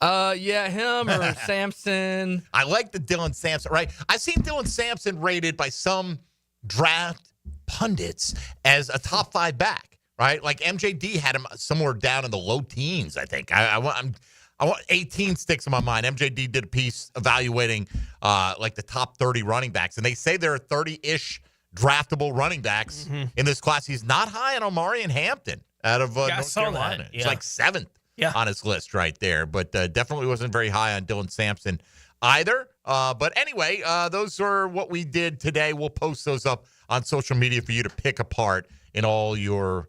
Yeah, him or Sampson.
I like the Dylan Sampson, right? I've seen Dylan Sampson rated by some draft pundits as a top 5 back, right? Like MJD had him somewhere down in the low teens, I think. I want 18 sticks in my mind. MJD did a piece evaluating like the top 30 running backs, and they say there are 30-ish draftable running backs in this class. He's not high on Omari and Hampton out of North Carolina.
Yeah.
It's like 7th. On his list right there, but definitely wasn't very high on Dylan Sampson either. But anyway, those are what we did today. We'll post those up on social media for you to pick apart in all your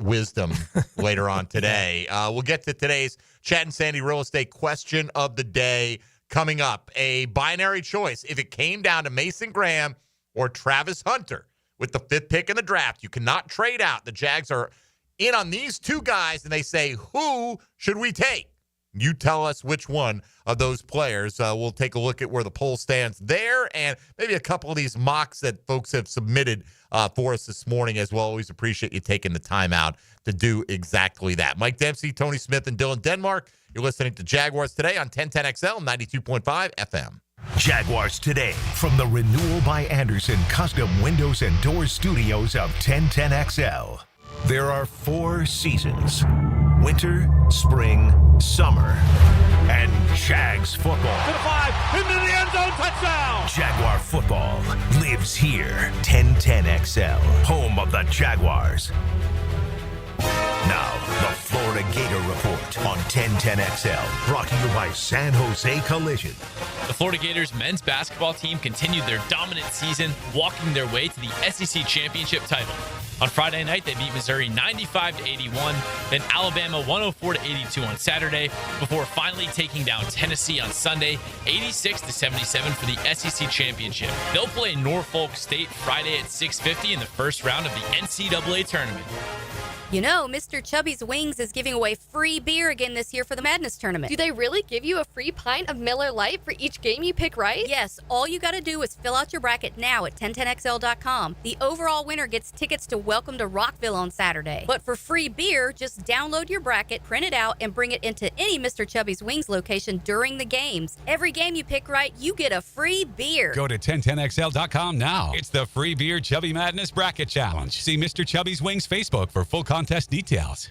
wisdom later on today. We'll get to today's Chad and Sandy real estate question of the day coming up. A binary choice. If it came down to Mason Graham or Travis Hunter with the 5th pick in the draft, you cannot trade out. The Jags are in on these 2 guys, and they say, who should we take? You tell us which one of those players. We'll take a look at where the poll stands there and maybe a couple of these mocks that folks have submitted for us this morning as well. Always appreciate you taking the time out to do exactly that. Mike Dempsey, Tony Smith, and Dylan Denmark. You're listening to Jaguars Today on 1010XL, 92.5 FM.
Jaguars Today from the Renewal by Anderson Custom Windows and Doors Studios of 1010XL. There are 4 seasons: winter, spring, summer, and Jags football.
To the 5, into the end zone, touchdown!
Jaguar football lives here. 1010XL, home of the Jaguars. Now, the Florida Gator Report on 1010XL, brought to you by San Jose Collision.
The Florida Gators men's basketball team continued their dominant season, walking their way to the SEC championship title. On Friday night, they beat Missouri 95-81, then Alabama 104-82 on Saturday, before finally taking down Tennessee on Sunday 86-77 for the SEC championship. They'll play Norfolk State Friday at 6:50 in the first round of the NCAA tournament.
You know, Mr. Chubby's Wings is giving away free beer again this year for the Madness Tournament.
Do they really give you a free pint of Miller Lite for each game you pick right?
Yes, all you got to do is fill out your bracket now at 1010XL.com. The overall winner gets tickets to Welcome to Rockville on Saturday. But for free beer, just download your bracket, print it out, and bring it into any Mr. Chubby's Wings location during the games. Every game you pick right, you get a free beer.
Go to 1010XL.com now. It's the free beer Chubby Madness Bracket Challenge. See Mr. Chubby's Wings Facebook for full contest details.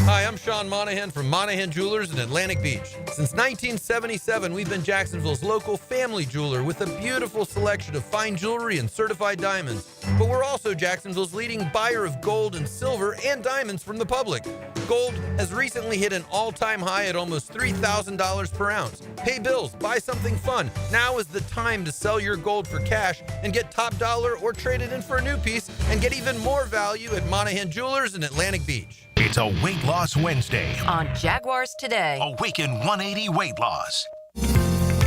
Hi, I'm Sean Monahan from Monahan Jewelers in Atlantic Beach. Since 1977, we've been Jacksonville's local family jeweler with a beautiful selection of fine jewelry and certified diamonds. But we're also Jacksonville's leading buyer of gold and silver and diamonds from the public. Gold has recently hit an all-time high at almost $3,000 per ounce. Pay bills, buy something fun. Now is the time to sell your gold for cash and get top dollar or trade it in for a new piece and get even more value at Monahan Jewelers in Atlantic Beach.
It's a Weight Loss Wednesday
on Jaguars Today.
Awaken 180 Weight Loss.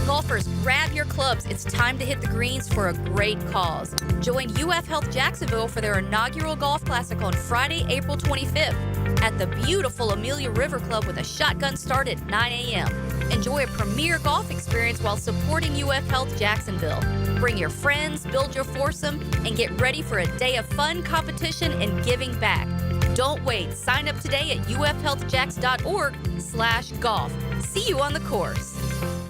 Golfers, grab your clubs. It's time to hit the greens for a great cause. Join UF Health Jacksonville for their inaugural golf classic on Friday, April 25th at the beautiful Amelia River Club with a shotgun start at 9 a.m. Enjoy a premier golf experience while supporting UF Health Jacksonville. Bring your friends, build your foursome, and get ready for a day of fun, competition, and giving back. Don't wait. Sign up today at ufhealthjacks.org/golf. See you on the course.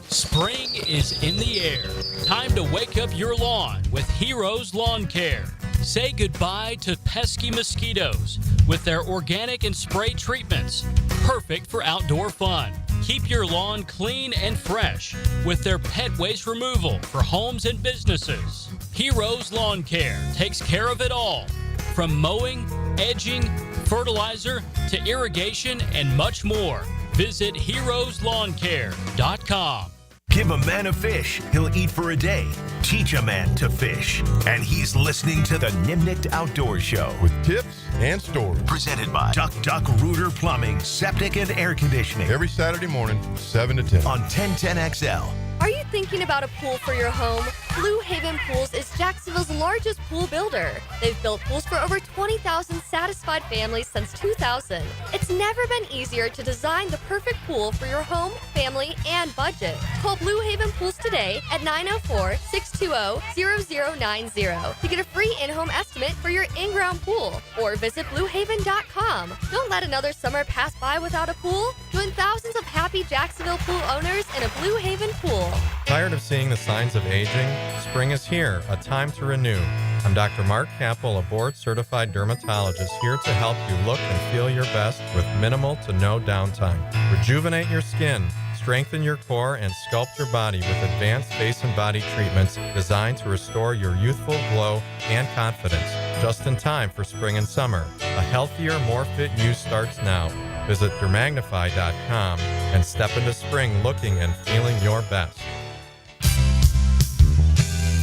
Spring is in the air. Time to wake up your lawn with Heroes Lawn Care. Say goodbye to pesky mosquitoes with their organic and spray treatments. Perfect for outdoor fun. Keep your lawn clean and fresh with their pet waste removal for homes and businesses. Heroes Lawn Care takes care of it all. From mowing, edging, fertilizer, to irrigation, and much more. Visit heroeslawncare.com.
Give a man a fish, he'll eat for a day. Teach a man to fish. And he's listening to the Nimnicht Outdoor Show.
With tips, and storage.
Presented by Duck Reuter Plumbing, Septic and Air Conditioning.
Every Saturday morning, 7 to 10.
On 1010XL.
Are you thinking about a pool for your home? Blue Haven Pools is Jacksonville's largest pool builder. They've built pools for over 20,000 satisfied families since 2000. It's never been easier to design the perfect pool for your home, family, and budget. Call Blue Haven Pools today at 904-620-0090 to get a free in-home estimate for your in-ground pool, or visit bluehaven.com. Don't let another summer pass by without a pool. Join thousands of happy Jacksonville pool owners in a Blue Haven pool.
Tired of seeing the signs of aging? Spring is here, a time to renew. I'm Dr. Mark Capel, a board-certified dermatologist, here to help you look and feel your best with minimal to no downtime. Rejuvenate your skin, strengthen your core, and sculpt your body with advanced face and body treatments designed to restore your youthful glow and confidence. Just in time for spring and summer. A healthier, more fit you starts now. Visit dermagnify.com and step into spring looking and feeling your best.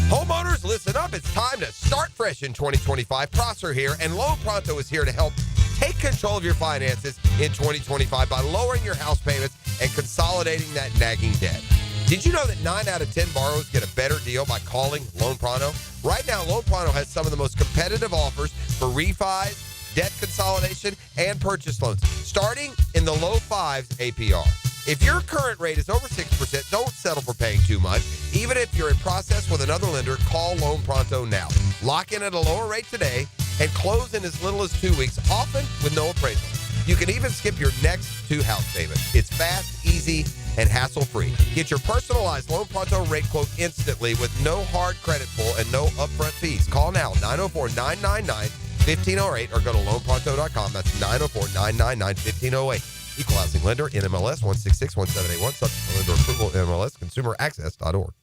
Homeowners, listen up. It's time to start fresh in 2025. Prosser here, and Loan Pronto is here to help take control of your finances in 2025 by lowering your house payments and consolidating that nagging debt. Did you know that 9 out of 10 borrowers get a better deal by calling Loan Pronto? Right now, Loan Pronto has some of the most competitive offers for refis, debt consolidation, and purchase loans, starting in the low 5s APR. If your current rate is over 6%, don't settle for paying too much. Even if you're in process with another lender, call Loan Pronto now. Lock in at a lower rate today and close in as little as 2 weeks, often with no appraisal. You can even skip your next 2 house payments. It's fast, easy, and hassle-free. Get your personalized Loan Pronto rate quote instantly with no hard credit pull and no upfront fees. Call now, 904-999-1508, or go to loanpronto.com. That's 904-999-1508. Equal housing lender, NMLS 1661781, subject to lender approval, NMLS, consumeraccess.org.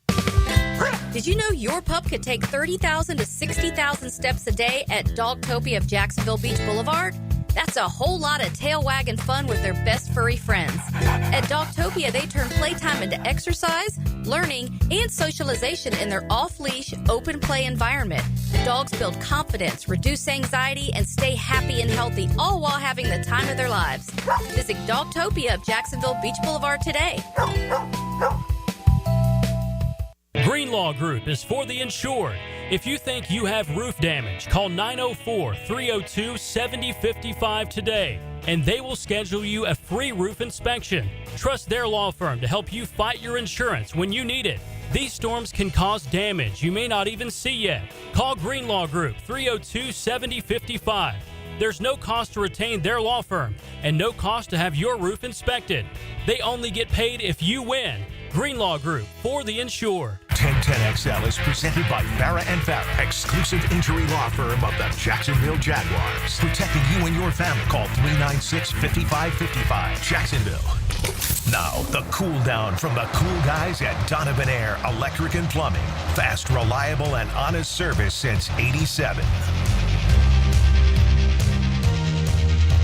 Did you know your pup could take 30,000 to 60,000 steps a day at Dogtopia of Jacksonville Beach Boulevard? That's a whole lot of tail wagging fun with their best furry friends. At Dogtopia, they turn playtime into exercise, learning, and socialization in their off-leash, open play environment. The dogs build confidence, reduce anxiety, and stay happy and healthy, all while having the time of their lives. Visit Dogtopia of Jacksonville Beach Boulevard today.
Greenlaw Group is for the insured. If you think you have roof damage, call 904-302-7055 today, and they will schedule you a free roof inspection. Trust their law firm to help you fight your insurance when you need it. These storms can cause damage you may not even see yet. Call Greenlaw Group, 302-7055. There's no cost to retain their law firm and no cost to have your roof inspected. They only get paid if you win. Greenlaw Group, for the insured.
1010XL is presented by Farah & Farah, exclusive injury law firm of the Jacksonville Jaguars. Protecting you and your family. Call 396-5555, Jacksonville. Now, the cool down from the cool guys at Donovan Air Electric and Plumbing. Fast, reliable, and honest service since '87.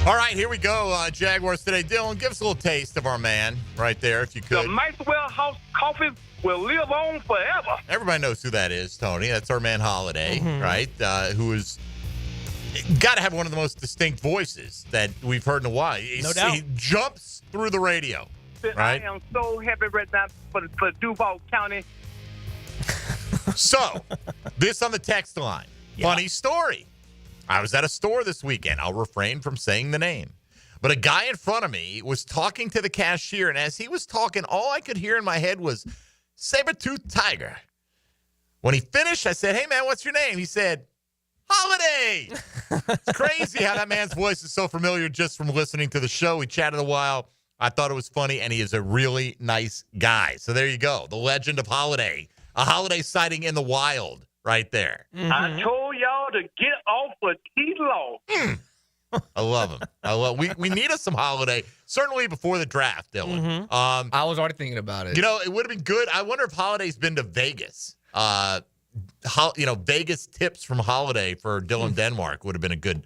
All right, here we go. Jaguars Today. Dylan, give us a little taste of our man right there, if you could.
The Maxwell House Coffee will live on forever.
Everybody knows who that is, Tony. That's our man Holiday, right? Who is got to have one of the most distinct voices that we've heard in a while.
No doubt.
He jumps through the radio, right?
I am so happy right now for Duval County.
So, this on the text line. Yeah. Funny story. I was at a store this weekend. I'll refrain from saying the name. But a guy in front of me was talking to the cashier, and as he was talking, all I could hear in my head was saber-toothed tiger. When he finished, I said, "Hey, man, what's your name?" He said, "Holiday." It's crazy how that man's voice is so familiar just from listening to the show. We chatted a while. I thought it was funny, and he is a really nice guy. So there you go. The legend of Holiday. A Holiday sighting in the wild right there.
Mm-hmm. I told y'all to get off of T-Law.
I love him. We need us some Holiday, certainly before the draft, Dylan.
I was already thinking about it.
You know, it would have been good. I wonder if Holiday's been to Vegas. Vegas tips from Holiday for Dylan Denmark would have been a good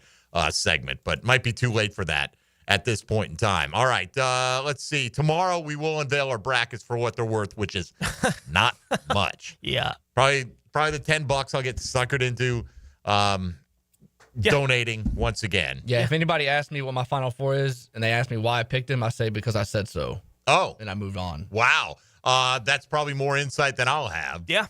segment, but might be too late for that at this point in time. All right, let's see. Tomorrow we will unveil our brackets for what they're worth, which is not much.
Yeah.
Probably the $10 I'll get suckered into. donating once again.
Yeah, if anybody asks me what my Final Four is and they ask me why I picked him, I say because I said so.
Oh.
And I moved on.
Wow. That's probably more insight than I'll have.
Yeah.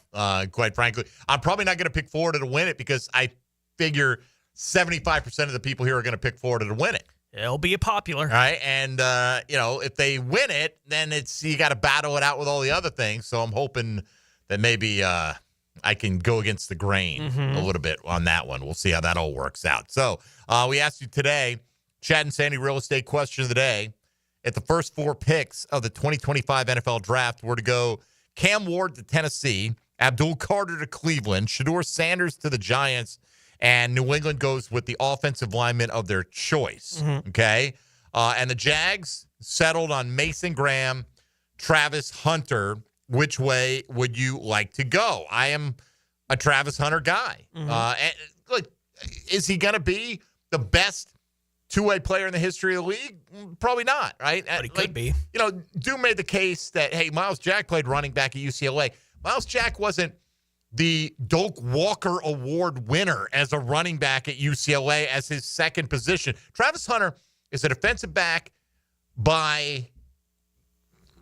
Quite frankly. I'm probably not going to pick Florida to win it because I figure 75% of the people here are going to pick Florida to win it.
It'll be popular.
All right. And, if they win it, then you got to battle it out with all the other things. So I'm hoping that maybe I can go against the grain a little bit on that one. We'll see how that all works out. So we asked you today, Chad and Sandy real estate question of the day. At the first 4 picks of the 2025 NFL draft, we're to go Cam Ward to Tennessee, Abdul Carter to Cleveland, Shedeur Sanders to the Giants, and New England goes with the offensive lineman of their choice. Okay? And the Jags settled on Mason Graham, Travis Hunter. Which way would you like to go? I am a Travis Hunter guy. And look, is he going to be the best two-way player in the history of the league? Probably not, right?
But he could be.
Doom made the case that, hey, Miles Jack played running back at UCLA. Miles Jack wasn't the Doak Walker Award winner as a running back at UCLA as his second position. Travis Hunter is a defensive back by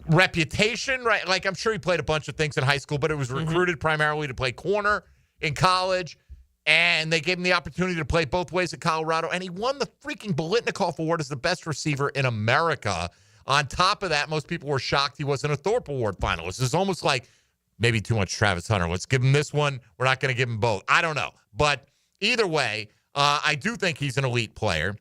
reputation, right? Like, I'm sure he played a bunch of things in high school, but it was recruited primarily to play corner in college. And they gave him the opportunity to play both ways at Colorado. And he won the freaking Biletnikoff Award as the best receiver in America. On top of that, most people were shocked he wasn't a Thorpe Award finalist. It's almost like maybe too much Travis Hunter. Let's give him this one. We're not going to give him both. I don't know. But either way, I do think he's an elite player.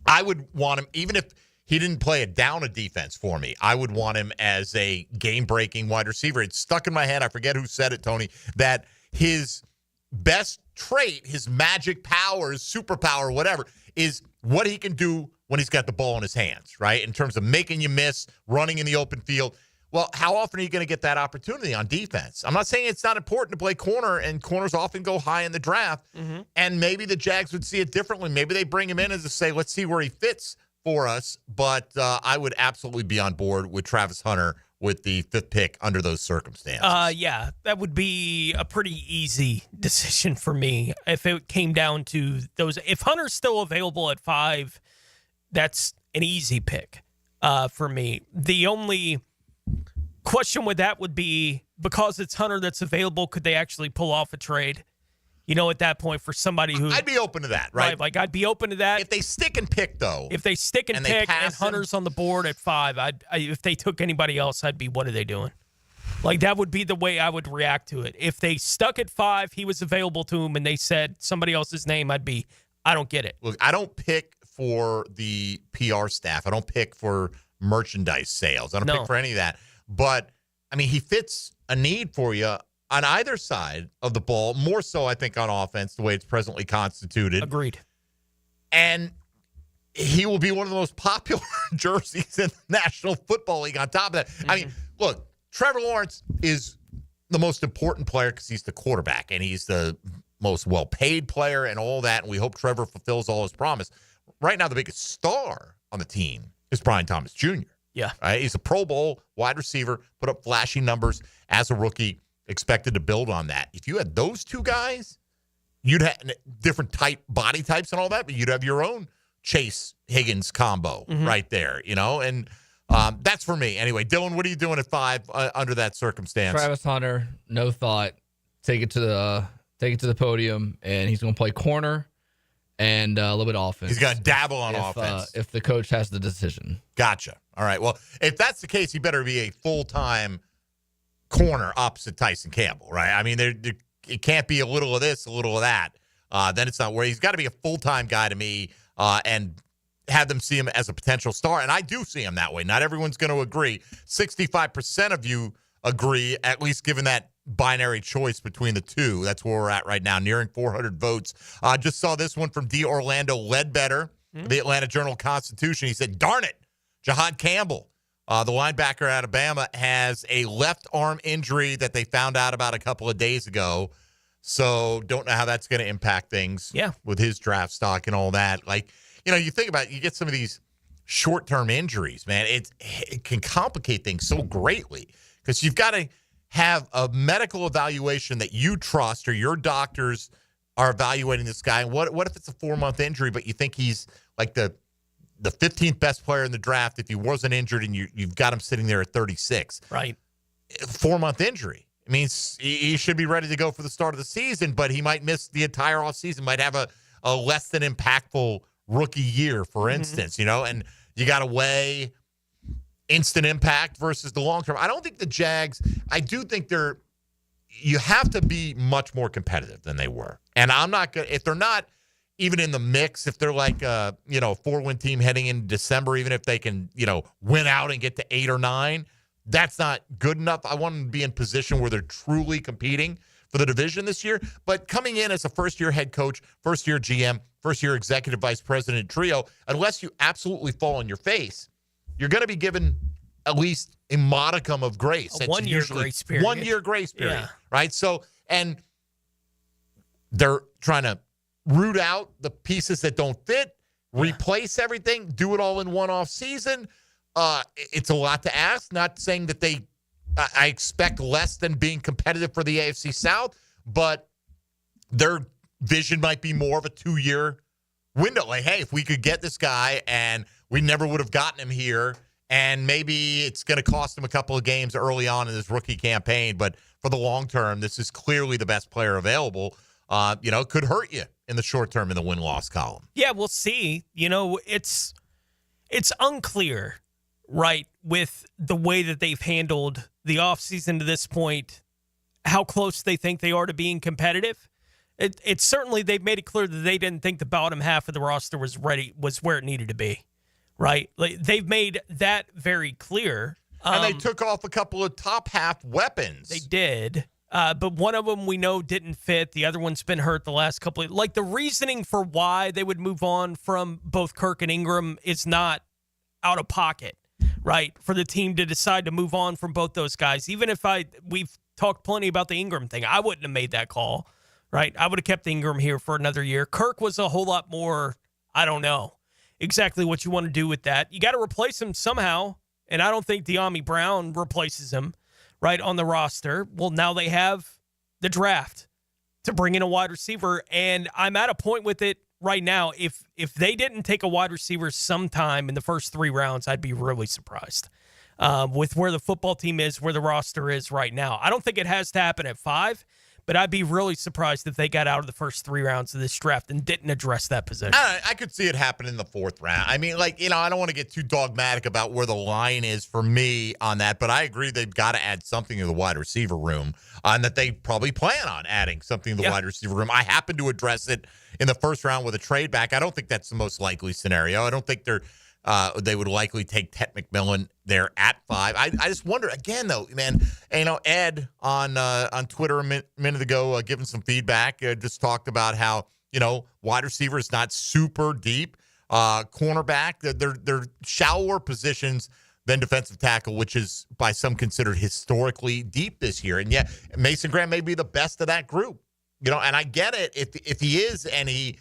I would want him, even if he didn't play it down a defense for me, I would want him as a game-breaking wide receiver. It's stuck in my head. I forget who said it, Tony, that his best trait, his magic power, his superpower, whatever, is what he can do when he's got the ball in his hands, right? In terms of making you miss, running in the open field. Well, how often are you going to get that opportunity on defense? I'm not saying it's not important to play corner, and corners often go high in the draft, and maybe the Jags would see it differently. Maybe they bring him in as to say, let's see where he fits for us, but I would absolutely be on board with Travis Hunter with the 5th pick under those circumstances.
Yeah, that would be a pretty easy decision for me if it came down to those. If Hunter's still available at 5, that's an easy pick for me. The only question with that would be, because it's Hunter that's available, could they actually pull off a trade? At that point, for somebody who...
I'd be open to that, right?
Like, I'd be open to that.
If they stick and pick, though.
If they stick and pick and Hunter's on the board at 5, if they took anybody else, I'd be, what are they doing? Like, that would be the way I would react to it. If they stuck at 5, he was available to him, and they said somebody else's name, I'd be, I don't get it.
Look, I don't pick for the PR staff. I don't pick for merchandise sales. I don't pick for any of that. But, I mean, he fits a need for you on either side of the ball, more so, I think, on offense, the way it's presently constituted.
Agreed.
And he will be one of the most popular jerseys in the National Football League on top of that. I mean, look, Trevor Lawrence is the most important player because he's the quarterback, and he's the most well-paid player and all that, and we hope Trevor fulfills all his promise. Right now, the biggest star on the team is Brian Thomas Jr.
Yeah.
Right? He's a Pro Bowl wide receiver, put up flashy numbers as a rookie, expected to build on that. If you had those two guys, you'd have different body types and all that, but you'd have your own Chase Higgins combo right there, and that's for me. Anyway, Dylan, what are you doing at 5 under that circumstance?
Travis Hunter, no thought. Take it to the podium, and he's going to play corner and a little bit of offense.
He's going to dabble on offense.
If the coach has the decision.
Gotcha. All right. Well, if that's the case, he better be a full-time corner opposite Tyson Campbell, right? I mean, it can't be a little of this, a little of that. Then it's not where he's got to be a full-time guy to me and have them see him as a potential star. And I do see him that way. Not everyone's going to agree. 65% of you agree, at least given that binary choice between the two. That's where we're at right now, nearing 400 votes. Just saw this one from D. Orlando Ledbetter, the Atlanta Journal-Constitution. He said, darn it, Jahad Campbell, the linebacker at Alabama, has a left arm injury that they found out about a couple of days ago. So don't know how that's going to impact things with his draft stock and all that. Like, you think about it, you get some of these short-term injuries, man. It can complicate things so greatly because you've got to have a medical evaluation that you trust or your doctors are evaluating this guy. And what if it's a 4-month injury, but you think he's like the 15th best player in the draft if he wasn't injured, and you've got him sitting there at 36.
Right.
4-month injury. It means he should be ready to go for the start of the season, but he might miss the entire offseason, might have a less than impactful rookie year, for instance, and you got to weigh instant impact versus the long term. I don't think the Jags, I do think you have to be much more competitive than they were. And I'm not going to, if they're not even in the mix, if they're like a 4-win team heading into December, even if they can, win out and get to 8 or 9, that's not good enough. I want them to be in position where they're truly competing for the division this year. But coming in as a first-year head coach, first-year GM, first-year executive vice president trio, unless you absolutely fall on your face, you're going to be given at least a modicum of grace.
A 1-year grace period.
1-year grace period, right? So, and they're trying to root out the pieces that don't fit, replace everything, do it all in one off season. It's a lot to ask. Not saying that I expect less than being competitive for the AFC South, but their vision might be more of a 2-year window. Like, hey, if we could get this guy and we never would have gotten him here, and maybe it's going to cost him a couple of games early on in his rookie campaign, but for the long term, this is clearly the best player available. Could hurt you in the short term in the win-loss column.
Yeah, we'll see. It's unclear, right, with the way that they've handled the offseason to this point, how close they think they are to being competitive. It's certainly, they've made it clear that they didn't think the bottom half of the roster was where it needed to be, right? Like, they've made that very clear.
And they took off a couple of top half weapons.
They did. But one of them we know didn't fit. The other one's been hurt the last couple of, like, the reasoning for why they would move on from both Kirk and Ingram is not out of pocket, right? For the team to decide to move on from both those guys. Even if we've talked plenty about the Ingram thing, I wouldn't have made that call, right? I would have kept Ingram here for another year. Kirk was a whole lot more, I don't know exactly what you want to do with that. You got to replace him somehow. And I don't think De'Ami Brown replaces him, right, on the roster. Well, now they have the draft to bring in a wide receiver, and I'm at a point with it right now. If they didn't take a wide receiver sometime in the first 3 rounds, I'd be really surprised with where the football team is, where the roster is right now. I don't think it has to happen at 5, but I'd be really surprised if they got out of the first 3 rounds of this draft and didn't address that position.
I could see it happen in the 4th round. I mean, I don't want to get too dogmatic about where the line is for me on that, but I agree they've got to add something to the wide receiver room, and that they probably plan on adding something to the wide receiver room. I happen to address it in the 1st round with a trade back. I don't think that's the most likely scenario. I don't think they would likely take Ted McMillan there at 5. I just wonder, again, though, man, Ed on Twitter a minute ago giving some feedback, just talked about how, wide receiver is not super deep. Cornerback, they're shallower positions than defensive tackle, which is by some considered historically deep this year. And Mason Graham may be the best of that group, and I get it. If he is, and he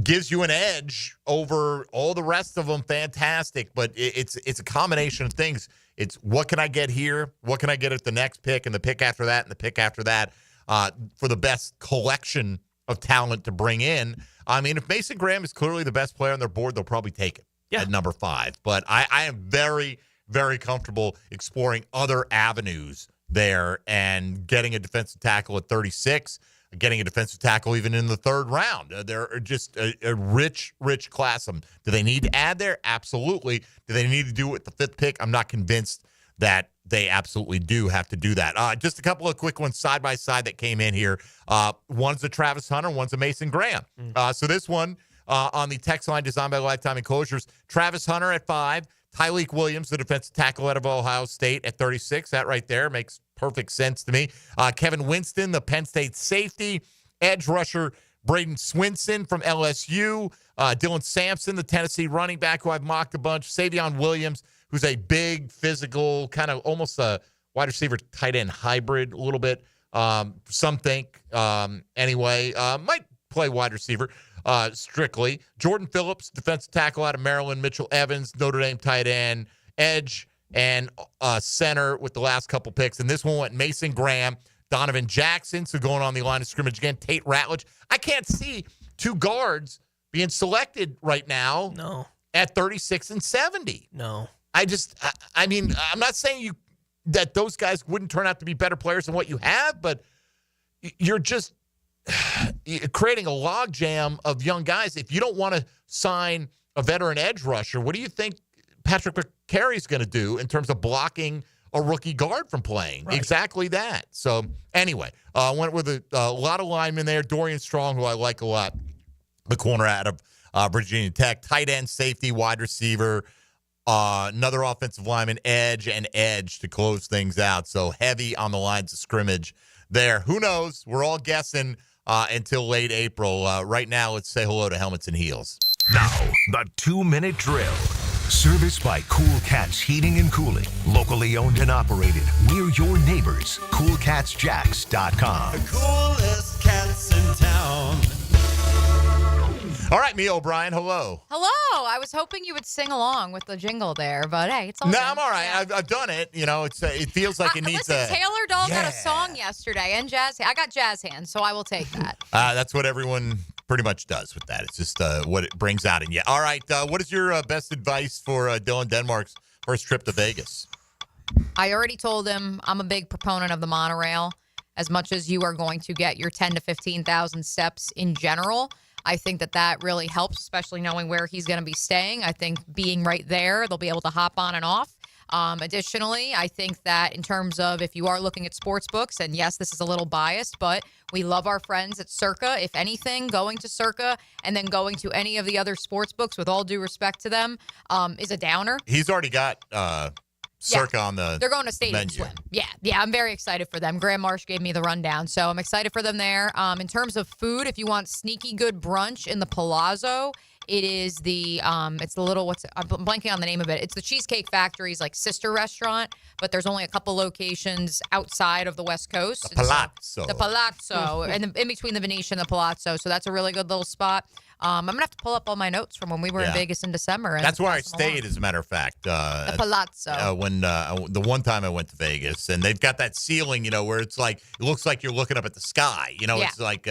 gives you an edge over all the rest of them, fantastic. But it's a combination of things. It's what can I get here? What can I get at the next pick, and the pick after that, and the pick after that, for the best collection of talent to bring in. I mean, if Mason Graham is clearly the best player on their board, they'll probably take it at number 5. But I am very, very comfortable exploring other avenues there and getting a defensive tackle at 36. Getting a defensive tackle even in the 3rd round. They're just a rich class. Do they need to add there? Absolutely. Do they need to do it with the 5th pick? I'm not convinced that they absolutely do have to do that. Just a couple of quick ones side by side that came in here. One's a Travis Hunter, one's a Mason Graham. So this one on the text line designed by Lifetime Enclosures, Travis Hunter at 5, Tyleik Williams, the defensive tackle out of Ohio State, at 36. That right there makes perfect sense to me. Kevin Winston, the Penn State safety. Edge rusher Braden Swinson from LSU. Dylan Sampson, the Tennessee running back, who I've mocked a bunch. Savion Williams, who's a big, physical, kind of almost a wide receiver tight end hybrid a little bit. Some think, anyway. Might play wide receiver. Strictly. Jordan Phillips, defensive tackle out of Maryland. Mitchell Evans, Notre Dame tight end. Edge and center with the last couple picks. And this one went Mason Graham, Donovan Jackson, so going on the line of scrimmage again. Tate Ratledge. I can't see two guards being selected right now.
No.
At 36 and 70.
No.
I mean, I'm not saying that those guys wouldn't turn out to be better players than what you have, but you're just creating a logjam of young guys. If you don't want to sign a veteran edge rusher, what do you think Patrick McCary's going to do in terms of blocking a rookie guard from playing? Right. Exactly that. So anyway, went with a lot of linemen there. Dorian Strong, who I like a lot, the corner out of Virginia Tech, tight end, safety, wide receiver, another offensive lineman, edge to close things out. So heavy on the lines of scrimmage there. Who knows? We're all guessing until late April. Right now, let's say hello to Helmets and Heels.
Now, the 2-minute drill. Serviced by Cool Cats Heating and Cooling. Locally owned and operated. We're your neighbors. CoolCatsJacks.com.
The coolest cats in town.
All right, Mia O'Brien, hello.
Hello. I was hoping you would sing along with the jingle there, but hey, it's all
No,
good.
I'm all right. Yeah. I've done it. You know, it feels like it needs
listen, Taylor Doll got a song yesterday, and I got jazz hands, so I will take that.
That's what everyone pretty much does with that. It's just what it brings out in you. All right, what is your best advice for Dylan Denmark's first trip to Vegas?
I already told him I'm a big proponent of the monorail. As much as you are going to get your 10 to 15,000 steps in general, I think that really helps, especially knowing where he's going to be staying. I think being right there, they'll be able to hop on and off. Additionally, I think that in terms of if you are looking at sports books, and yes, this is a little biased, but we love our friends at Circa. If anything, going to Circa and then going to any of the other sports books, with all due respect to them, is a downer.
He's already got Circa on the
They're going to Stadium
menu.
Swim. Yeah, I'm very excited for them. Graham Marsh gave me the rundown, so I'm excited for them there. In terms of food, if you want sneaky good brunch in the Palazzo, it is it's the little, I'm blanking on the name of it. It's the Cheesecake Factory's like sister restaurant, but there's only a couple locations outside of the West Coast.
The Palazzo.
The Palazzo, and in between the Venetian and the Palazzo. So that's a really good little spot. I'm going to have to pull up all my notes from when we were in Vegas in December. And
that's where I stayed, as a matter of fact.
The Palazzo.
When the one time I went to Vegas, and they've got that ceiling, where it's like, it looks like you're looking up at the sky. It's like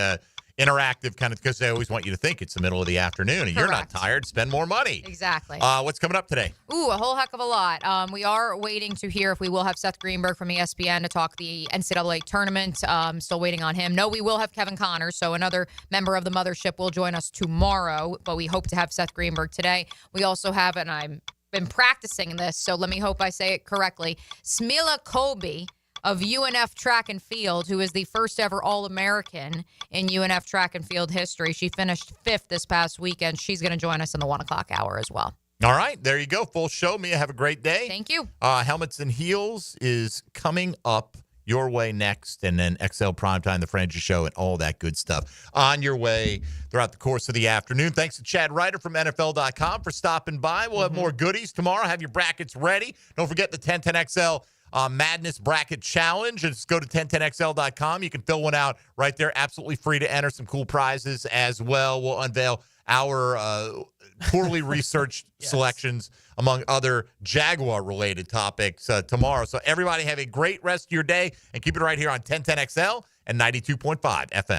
interactive kind of, because they always want you to think it's the middle of the afternoon and you're not tired. Spend more money.
Exactly.
What's coming up today?
Ooh, a whole heck of a lot. We are waiting to hear if we will have Seth Greenberg from ESPN to talk the NCAA tournament. Still waiting on him. No, we will have Kevin Connors, so another member of the mothership will join us tomorrow, but we hope to have Seth Greenberg today. We also have, and I've been practicing this, so let me hope I say it correctly, Smila Colby of UNF Track and Field, who is the first ever All-American in UNF Track and Field history. She finished 5th this past weekend. She's going to join us in the 1 o'clock hour as well.
All right, there you go. Full show. Mia, have a great day.
Thank you.
Helmets and Heels is coming up your way next, and then XL Primetime, the Frangie Show, and all that good stuff on your way throughout the course of the afternoon. Thanks to Chad Reuter from NFL.com for stopping by. We'll have more goodies tomorrow. Have your brackets ready. Don't forget the 1010XL Madness Bracket Challenge. Just go to 1010XL.com. You can fill one out right there. Absolutely free to enter. Some cool prizes as well. We'll unveil our poorly researched selections among other Jaguar-related topics tomorrow. So everybody have a great rest of your day, and keep it right here on 1010XL and 92.5 FM.